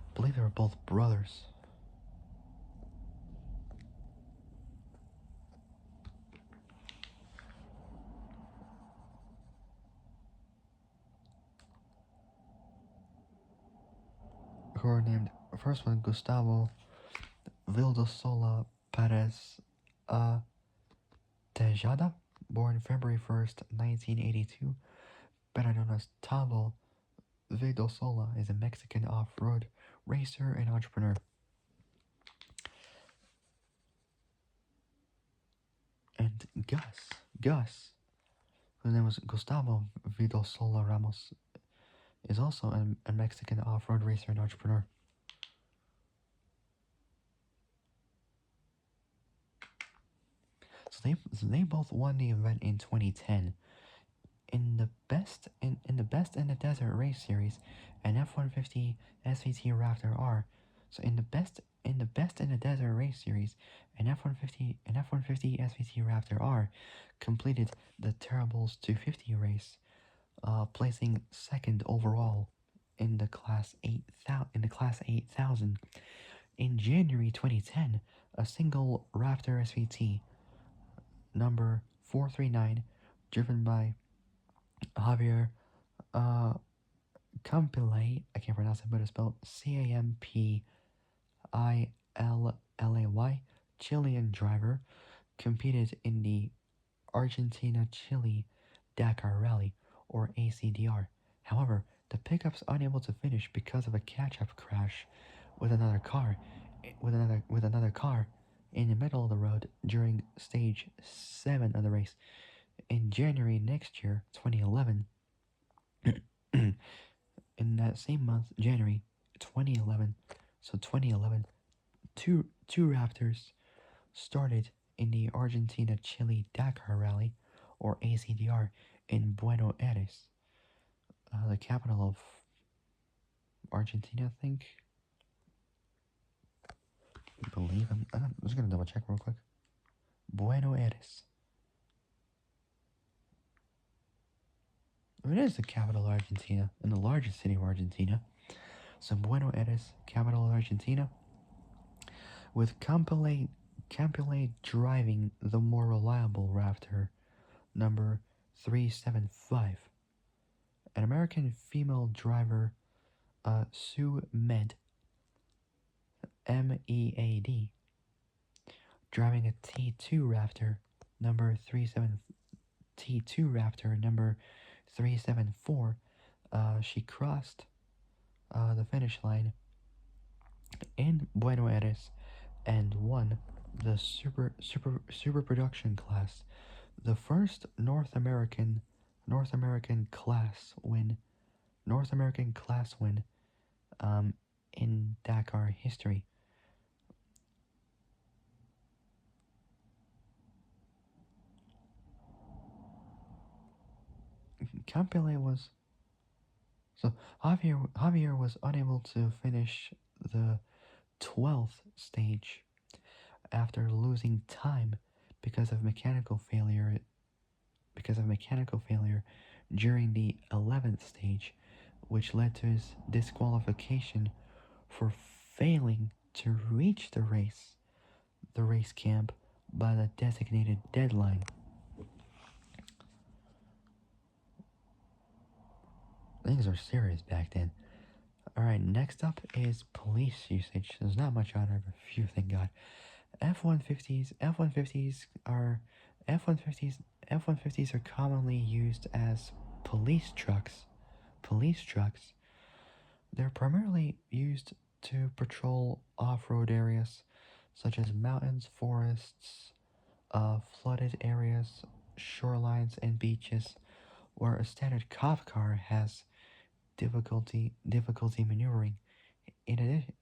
I believe they were both brothers. Who are named, first one, Gustavo Vildosola Perez Tejada, born February 1st, 1982, better known as Tavo Vildosola, is a Mexican off-road racer and entrepreneur. And Gus, whose name was Gustavo Vildosola Ramos, is also a Mexican off-road racer and entrepreneur. So they both won the event in 2010. In the best in the desert race series, an F-150 SVT Raptor R. So in the best in the desert race series, an F-150 SVT Raptor R completed the Terribles 250 race, placing second overall in the Class 8000. In January 2010, a single Raptor SVT number 439, driven by Javier Campillay, I can't pronounce it, but it's spelled Campillay, Chilean driver, competed in the Argentina-Chile Dakar Rally, or ACDR. However, the pickup's unable to finish because of a catch-up crash with another car, in the middle of the road during stage 7 of the race. In January next year, 2011, in that same month, January 2011, two Raptors started in the Argentina-Chile Dakar Rally, or ACDR, in Buenos Aires, the capital of Argentina, I think. I believe I'm just gonna double check real quick. Buenos Aires. It is the capital of Argentina and the largest city of Argentina. So Buenos Aires, capital of Argentina, with Campillay driving the more reliable Raptor number 375. An American female driver, Sue Med, MEAD, driving a T2 Raptor number 374. She crossed the finish line in Buenos Aires and won the super production class, the first North American class win in Dakar history. Campele was so Javier was unable to finish the 12th stage after losing time because of mechanical failure during the 11th stage, which led to his disqualification for failing to reach the race camp by the designated deadline. Things are serious back then. Alright, next up is police usage. There's not much on there, but phew, thank God. F-150s are commonly used as police trucks. They're primarily used to patrol off-road areas such as mountains, forests, flooded areas, shorelines, and beaches, where a standard cop car has difficulty maneuvering. In addition,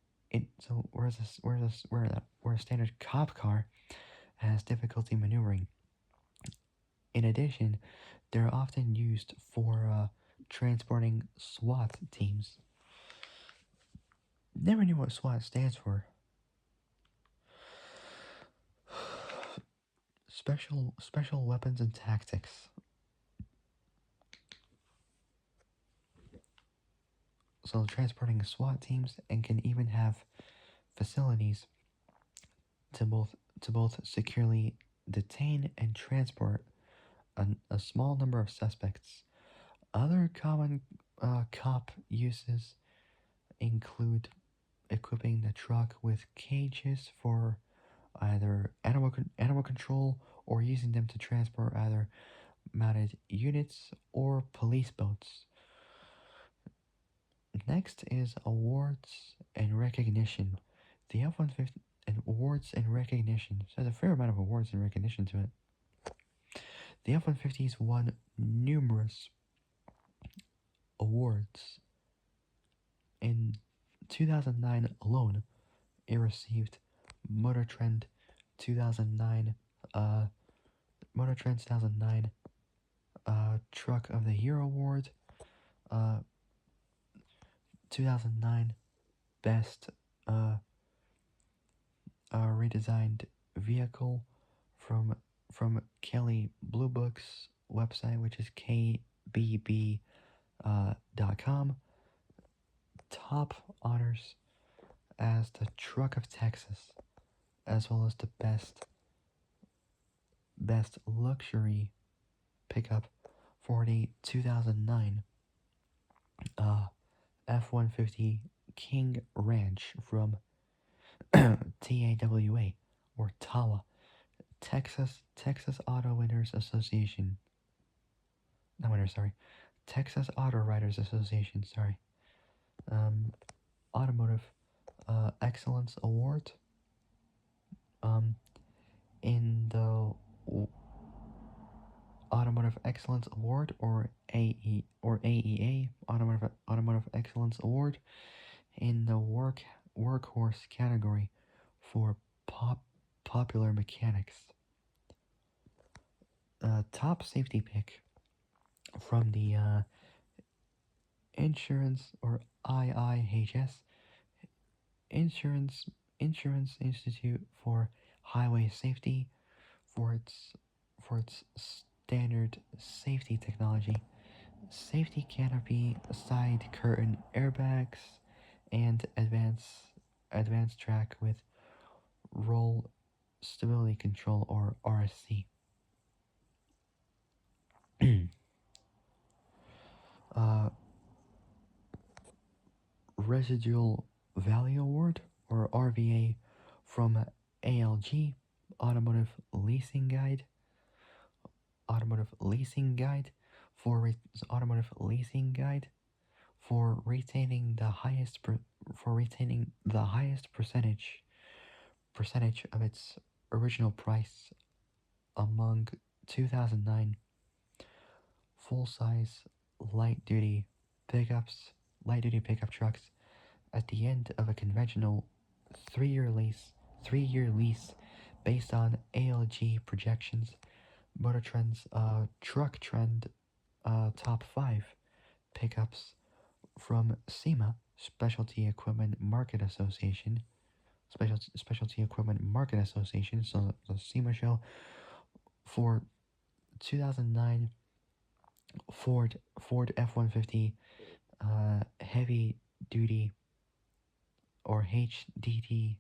where a standard cop car has difficulty maneuvering. In addition, they're often used for transporting SWAT teams. Never knew what SWAT stands for. Special Weapons and Tactics. So transporting SWAT teams and can even have facilities to both securely detain and transport a small number of suspects. Other common cop uses include equipping the truck with cages for either animal control or using them to transport either mounted units or police boats. Next is awards and recognition. The F-150 and awards and recognition. So there's a fair amount of awards and recognition to it. The F-150s won numerous awards. In 2009 alone, it received Motor Trend 2009, Motor Trend 2009 Truck of the Year Award, 2009 Best redesigned vehicle from Kelly Blue Book's website, which is kbb.com. Top honors as the Truck of Texas, as well as the best luxury pickup for the 2009 F-150 King Ranch from TAWA or TAWA, Texas Auto Winners Association. Not winners, sorry. Texas Auto Writers Association, sorry. Automotive Excellence Award. In the Automotive Excellence Award or AEA Automotive Excellence Award in the workhorse category for popular mechanics. Top safety pick from the Insurance or IIHS Insurance Institute for Highway Safety for its standard safety technology, safety canopy, side curtain airbags, and advanced track with roll stability control or RSC. Residual Value Award or RVA from ALG Automotive Leasing Guide. Automotive Leasing Guide for Automotive Leasing Guide for retaining the highest percentage of its original price among 2009 full-size light duty pickup trucks at the end of a conventional 3-year lease based on ALG projections. Motor Trend's Truck Trend Top 5 pickups from SEMA, Specialty Equipment Market Association. Specialty Equipment Market Association, so the SEMA show for 2009 Ford F-150 heavy duty or HDDCC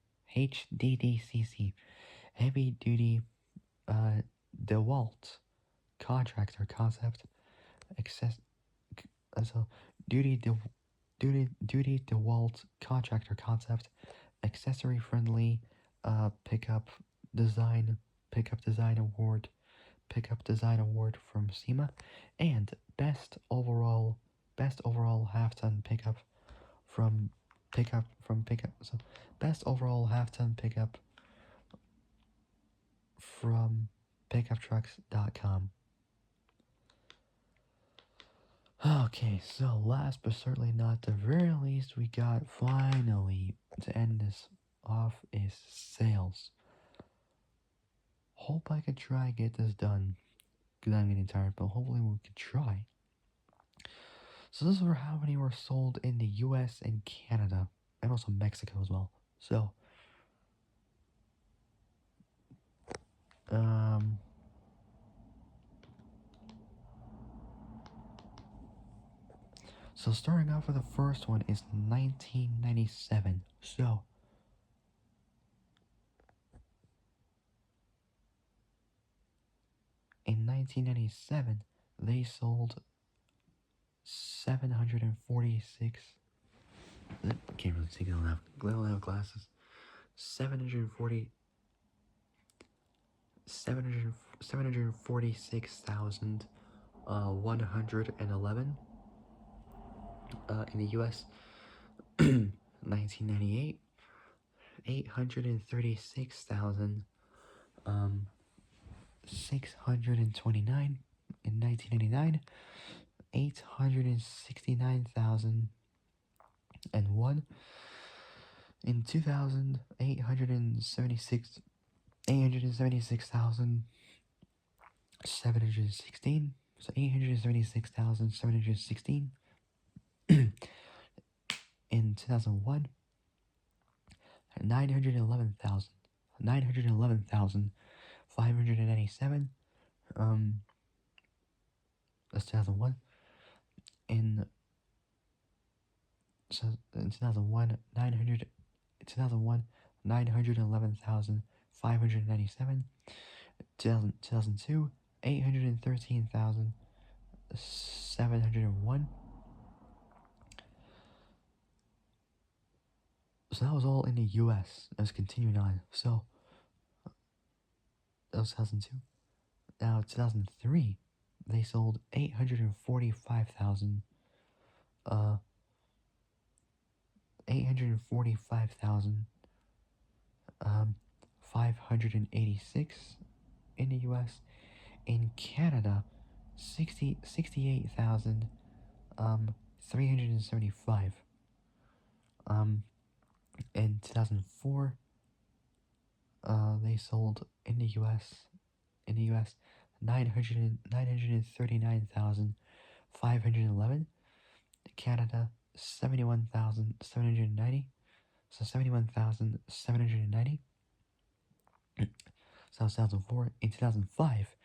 heavy duty DeWalt contractor concept so duty DeWalt contractor concept accessory friendly pickup design award from SEMA, and best overall half-ton pickup from best overall half-ton pickup from pickuptrucks.com. Okay, so last but certainly not the very least, we got finally to end this off is sales. Hope I could try get this done because I'm getting tired, but hopefully we could try. So this is for how many were sold in the US and Canada, and also Mexico as well. So, um, so starting off with the first one is 1997. So, in 1997, they sold 746. Can't really see. I don't have glasses. 740. 746,111 in the US. 1998, 836,000 629 in 1999, 869,001 in 2000, 876,716, so 876,716 in 2001, 911,597, that's 2001, in, so in 2001, 911,597, 2002, 813,701. So that was all in the US. Let's continuing on. So that was 2002. Now 2003, they sold 845,000. 845,000. 586 in the US. In Canada, 68,000. 375. In 2004, they sold in the US 939,511. Canada 71,790. So 71,790. So 2004. In 2005,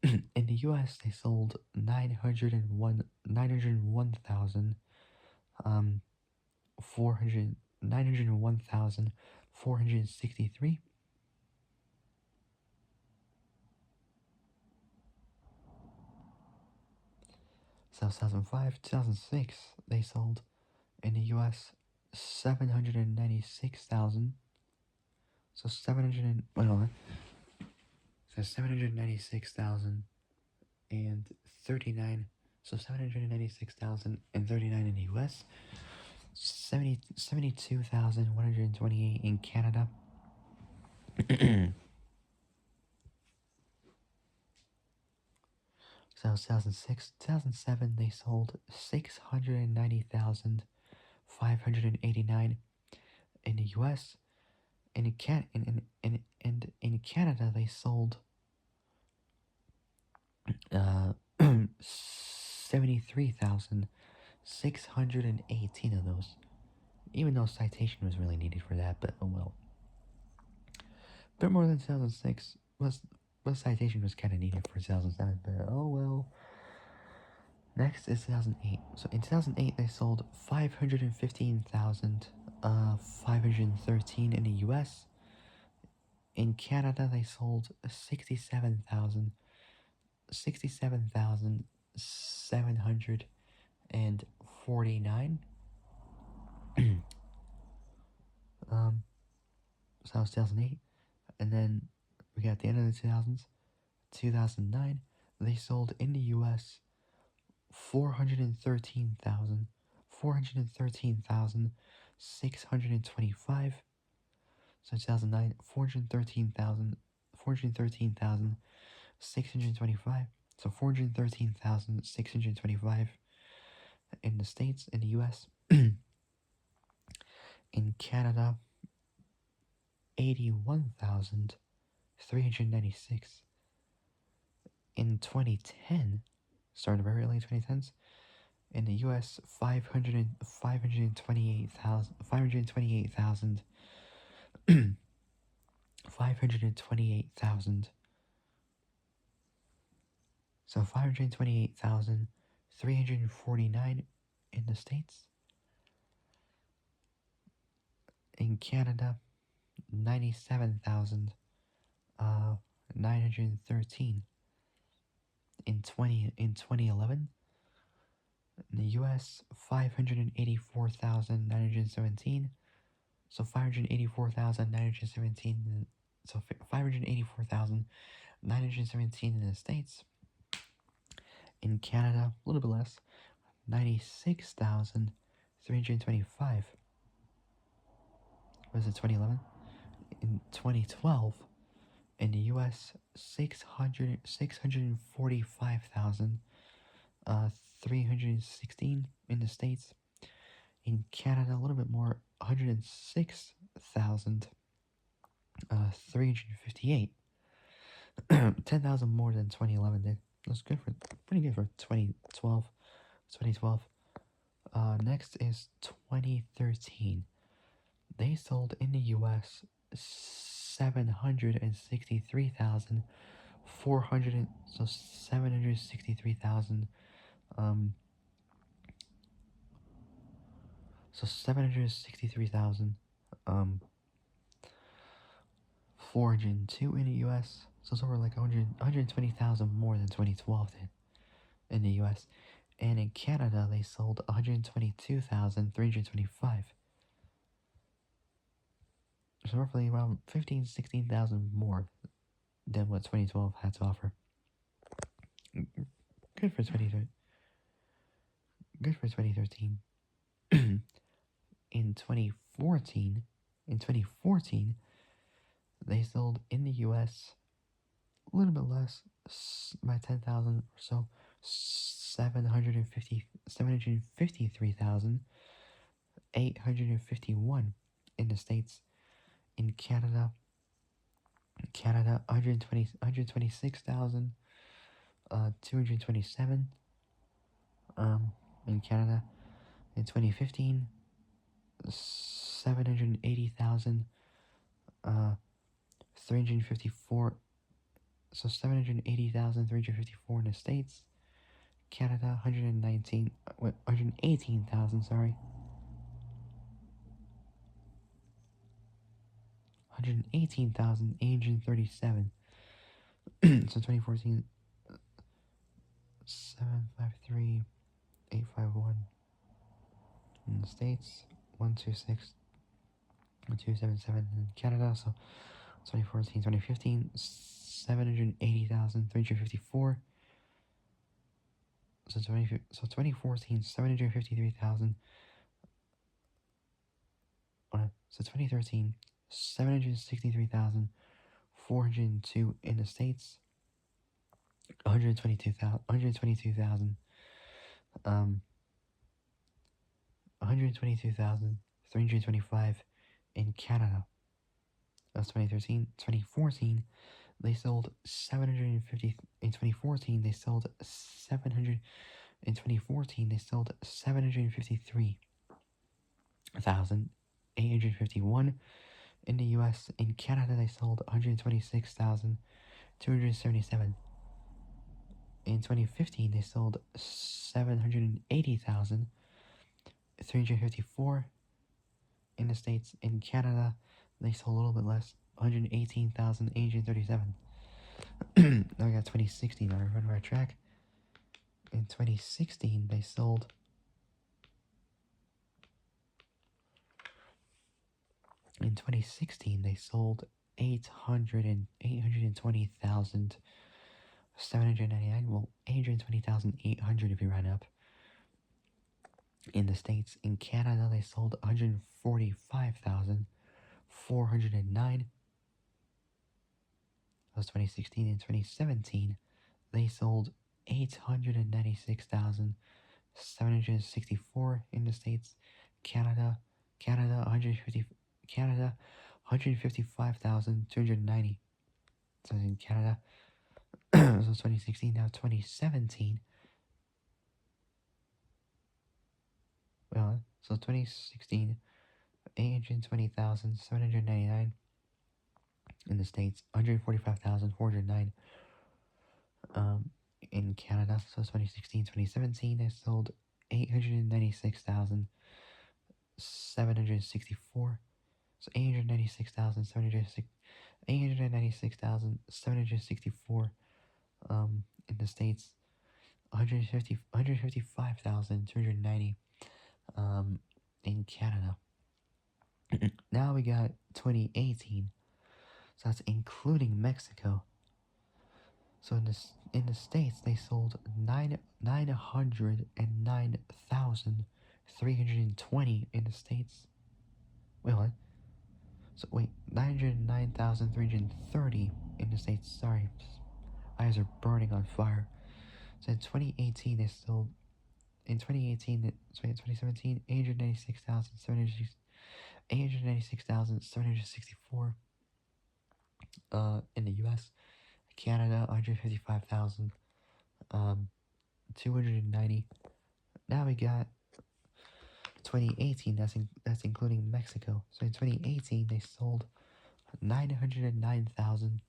in the US they sold 901,000 901,463. So 2005, 2006, they sold in the US 796,000. So 700 wait on. So 796,039. So 796,039 in the US. 72,128 in Canada. So 2006, 2007, they sold 690,589 in the US. In Canada, they sold 73,618 of those. Even though citation was really needed for that, but oh well. Bit more than 2006. Citation was kind of needed for 2007, but oh well. Next is 2008. So in 2008, they sold 515,513 in the US. In Canada, they sold 67,749. So that was 2008. And then we got the end of the 2000s. 2009, they sold in the US 413,625. So 2009, 413,625. So 413,625 in the States, in the US. In Canada, 81,396. In 2010, started very early 2010s, In the U.S., 528,000, 528,000, so 528,349 in the States. In Canada, 97,913 in 2011. In the U.S., 584,917. So 584,917. So 584,917 in the States. In Canada, a little bit less, 96,325. Was it 2011? In 2012, in the U.S., 645,316 in the States. In Canada, a little bit more, 106,358. 10,000 more than 2011 did. That's good for, pretty good for 2012. 2012. Next is 2013. They sold in the U.S. 763,400, so 763,000, so 763,000, 402 in the U.S. So it's over like 120,000 more than 2012 did in the U.S. And in Canada, they sold 122,325. So roughly around 16,000 more than what 2012 had to offer. Good for 2013. Good for 2013. In 2014, they sold in the U.S. a little bit less, by 10,000 or so, 753,851 in the States. In Canada, 126,000, 227, in Canada. In 2015, 780,000, 354, so 780,354 in the States. Canada, 118,000, sorry. 118,837. So 2014, 753,851 in the States, 126,277 in Canada. So 2014, 2015, 780,354. So 2014, 753,000. So 2013, 763,402 in the States. 122,000, 122,325 in Canada. That's 2013. 2014, they sold 750. In 2014, they sold 700. In 2014, they sold 753,851 in the U.S. In Canada, they sold 126,277. In 2015, they sold 780,354 in the States. In Canada, they sold a little bit less, 118,837. Now we got 2016. Now we're on the right track. In 2016, they sold 820,799. Well, 820,800 if you round up. In the States. In Canada, they sold 145,409. That was 2016. In 2017, they sold 896,764 in the States. Canada, 155,290. So in Canada, so 2016. Now 2017, So 2016, 820,799 in the States, 145,409 in Canada. So 2016, 2017, they sold 896,764. So 896,764 in the States, 155,290 in Canada. Now we got 2018, so that's including Mexico. So in the States they sold 909,320 in the States. Wait, what? So wait, 909,330 in the States. Sorry, eyes are burning on fire. So in 2018 they sold. In 2018, sorry, in 2017, 896,764 in the US. Canada, 155,000 290. Now we got 2018, that's including Mexico. So in 2018 they sold 909,000.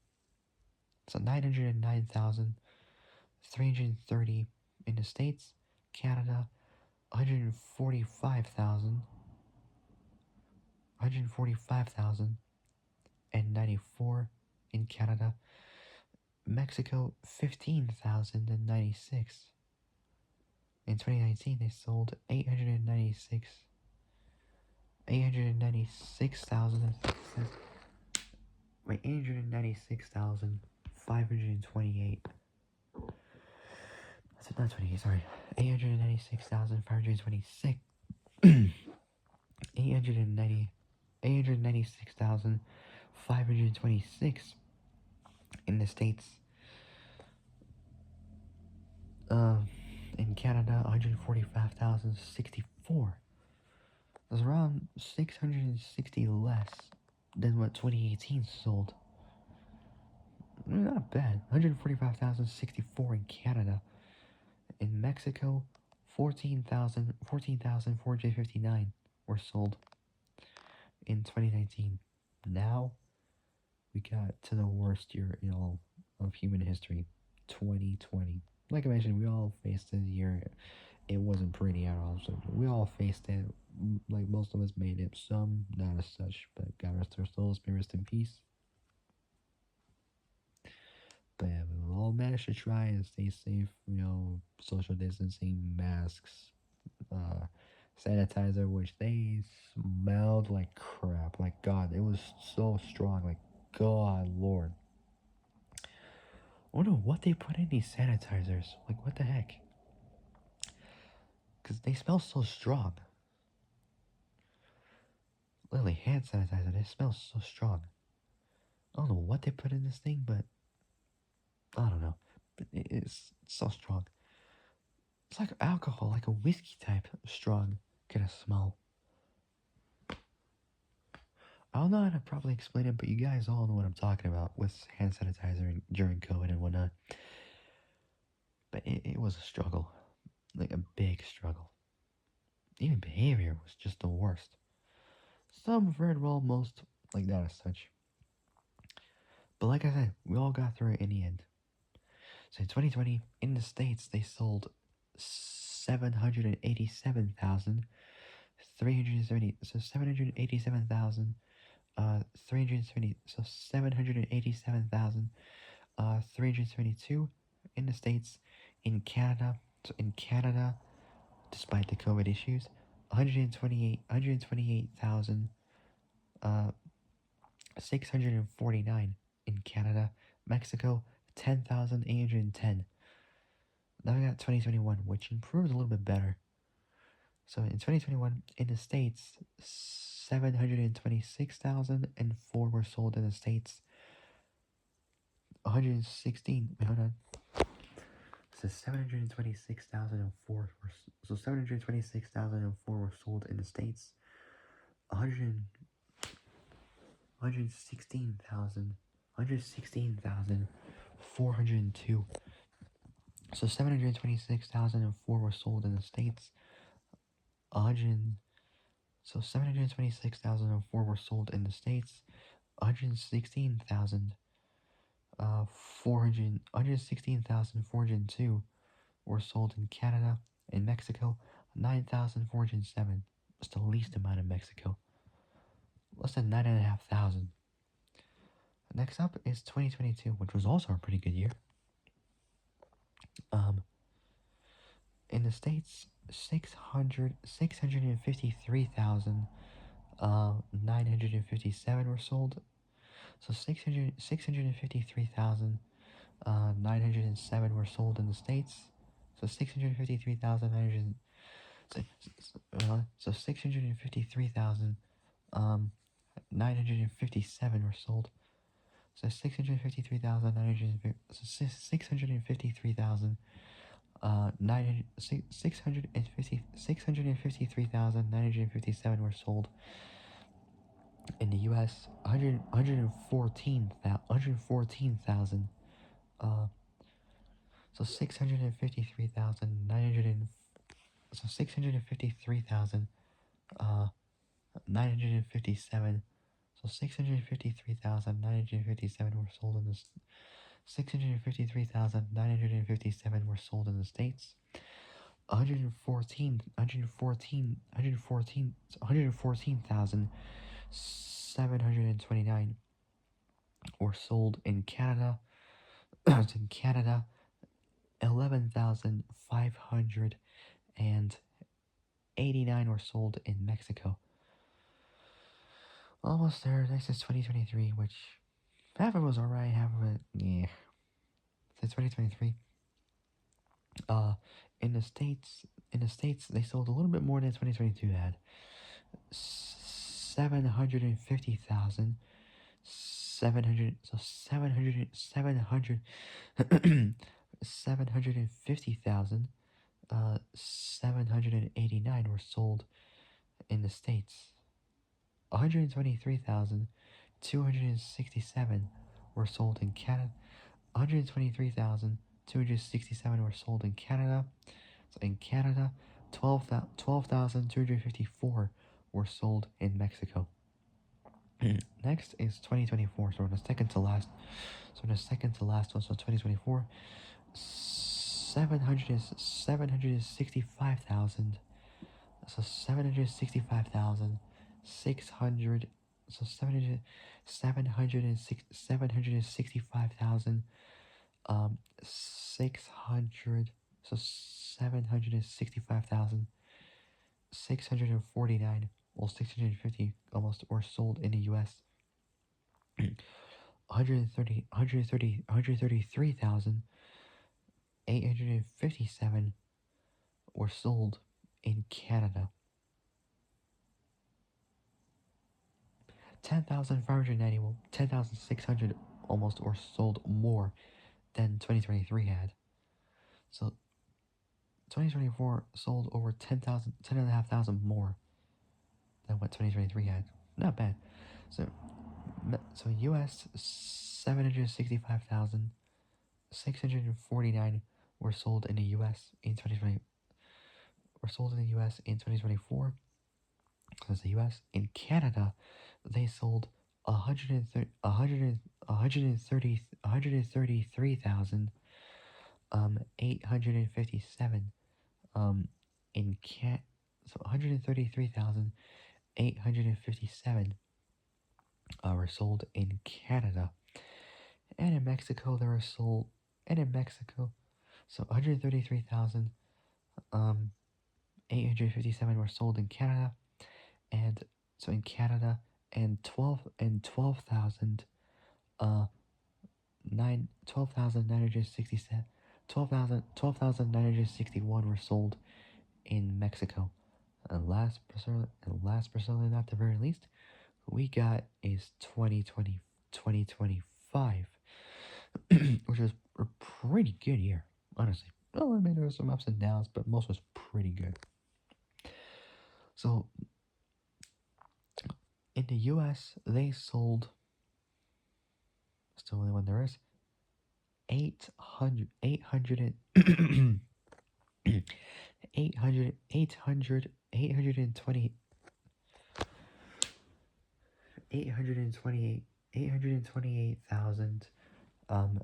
So 909,330 in the States. Canada, 145,000 145,094 in Canada. Mexico, 15,096. In 2019 they sold 896,000. Wait, 896,528. That's not 28, sorry. 896,526. 896,526 in the States. In Canada, 145,064. That's around 660 less than what 2018 sold. Not bad. 145,064 in Canada. In Mexico, 14,459 were sold in 2019. Now, we got to the worst year in all of human history, 2020. Like I mentioned, we all faced this year. It wasn't pretty at all. So we all faced it. Like most of us made it. Some not as such, but God rest their souls, may rest in peace. But yeah, we all managed to try and stay safe. Social distancing, masks, sanitizer, which they smelled like crap. Like God, it was so strong. Like God, Lord. I wonder what they put in these sanitizers. Like what the heck? Because they smell so strong. Literally, hand sanitizer, they smell so strong. I don't know what they put in this thing, but I don't know. But it's so strong. It's like alcohol, like a whiskey type strong kind of smell. I don't know how to probably explain it, but you guys all know what I'm talking about with hand sanitizer during COVID and whatnot. But it was a struggle, like a big struggle. Even behavior was just the worst. Some very well, most like that as such. But like I said, we all got through it in the end. So in 2020, in the States, they sold 787,370. So 787,000. 370. So 787,000. 372 in the States. In Canada, so in Canada, despite the COVID issues, 128,000. 649 in Canada. Mexico, 10,810. Now we got 2021, which improved a little bit better. So in 2021, in the States, 726,004 were sold in the States. 116. Wait, hold on. So 726,004 were so 726,004 were sold in the States. 116,402. So 726,004 were sold in the States. 100, so 726,004 were sold in the States. 116,000 116,402 were sold in Canada. In Mexico, 9,407. That's the least amount in Mexico. Less than 9,500. Next up is 2022, which was also a pretty good year. Um, in the States, 653,957 were sold. So 653,907 were sold in the States. So 653,900. So 653,957 were sold. So 653,900. So 653,000. 653,957 were sold in the U.S. 114,000. So 653,900. So 653,000. 957. So 653,957 were sold in the 653,957 were sold in the States. 114,729 were sold in Canada. In Canada, 11,589 were sold in Mexico. Almost there. Next is 2023, which half of it was alright, half of it, yeah. It's 2023. In the states, they sold a little bit more than 2022 had. 750,000. 700. So 700. 750,000. 789 were sold in the States. 123,267 were sold in Canada. 123,267 were sold in Canada. So in Canada, 12,254 were sold in Mexico. Next is 2024. So we're the second to last. So the second to last one. So 2024, 765,000. So 765,600. So 765,000. 600. So 765,649. Well, 650 almost were sold in the U.S. 133,857 were sold in Canada. 10,590, well, 10,600 almost were sold more than 2023 had. So 2024 sold over 10,000, 10,500 more than what 2023 had. Not bad. So US 765,649 were sold in the US in 2020. Were sold in the US in 2024. That's the US. In Canada, they sold 133,857 in so 133,857 were sold in Canada. And in Mexico, there were sold, and in Mexico, so 133,857 were sold in Canada, and so in Canada, and 12,000 12,967 12,961 were sold in Mexico. And last but certainly not the very least, we got is 2025, which was a pretty good year, honestly. Well, I mean, there were some ups and downs, but most was pretty good. So, in the US, they sold, still the only one there is, 800, 800, 800, 820 828 828,000 um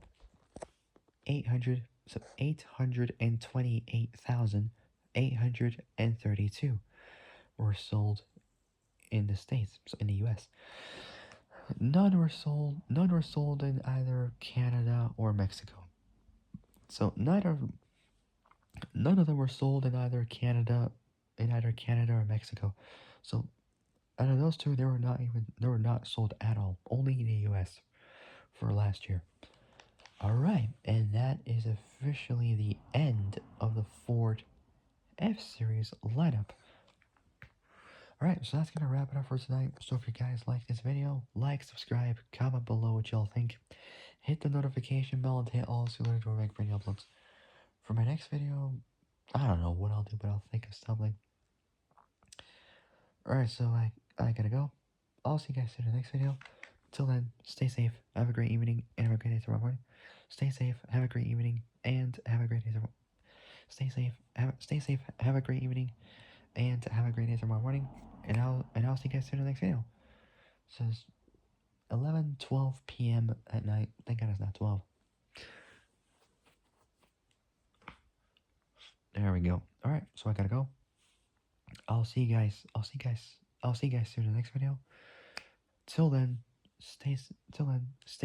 828,832 were sold in the States, so in the US. None were sold in either Canada or Mexico. So none of them were sold in either Canada or Mexico. So out of those two, they were not sold at all, only in the US for last year. Alright, and that is officially the end of the Ford F-Series lineup. Alright, so that's gonna wrap it up for tonight. So if you guys like this video, like, subscribe, comment below what y'all think. Hit the notification bell and hit all so you to make video uploads. For my next video, I don't know what I'll do, but I'll think of something. Alright, so I gotta go. I'll see you guys in the next video. Till then, stay safe, have a great evening, and have a great day tomorrow morning. Stay safe, have a great evening, and have a great day tomorrow. Stay safe, have a great evening, and have a great day tomorrow morning. And I'll see you guys in the next video. It says 11:12 p.m. at night. Thank God it's not 12. There we go. Alright, so I gotta go. I'll see you guys soon in the next video. Till then, stay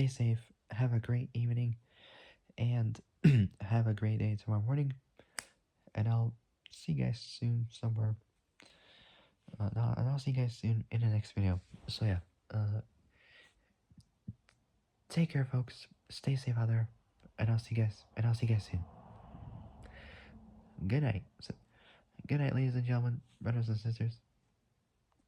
safe, have a great evening, and have a great day tomorrow morning. And I'll see you guys soon somewhere. And I'll see you guys soon in the next video. So yeah, take care, folks. Stay safe out there, and I'll see you guys soon. Good night. Good night, ladies and gentlemen, brothers and sisters.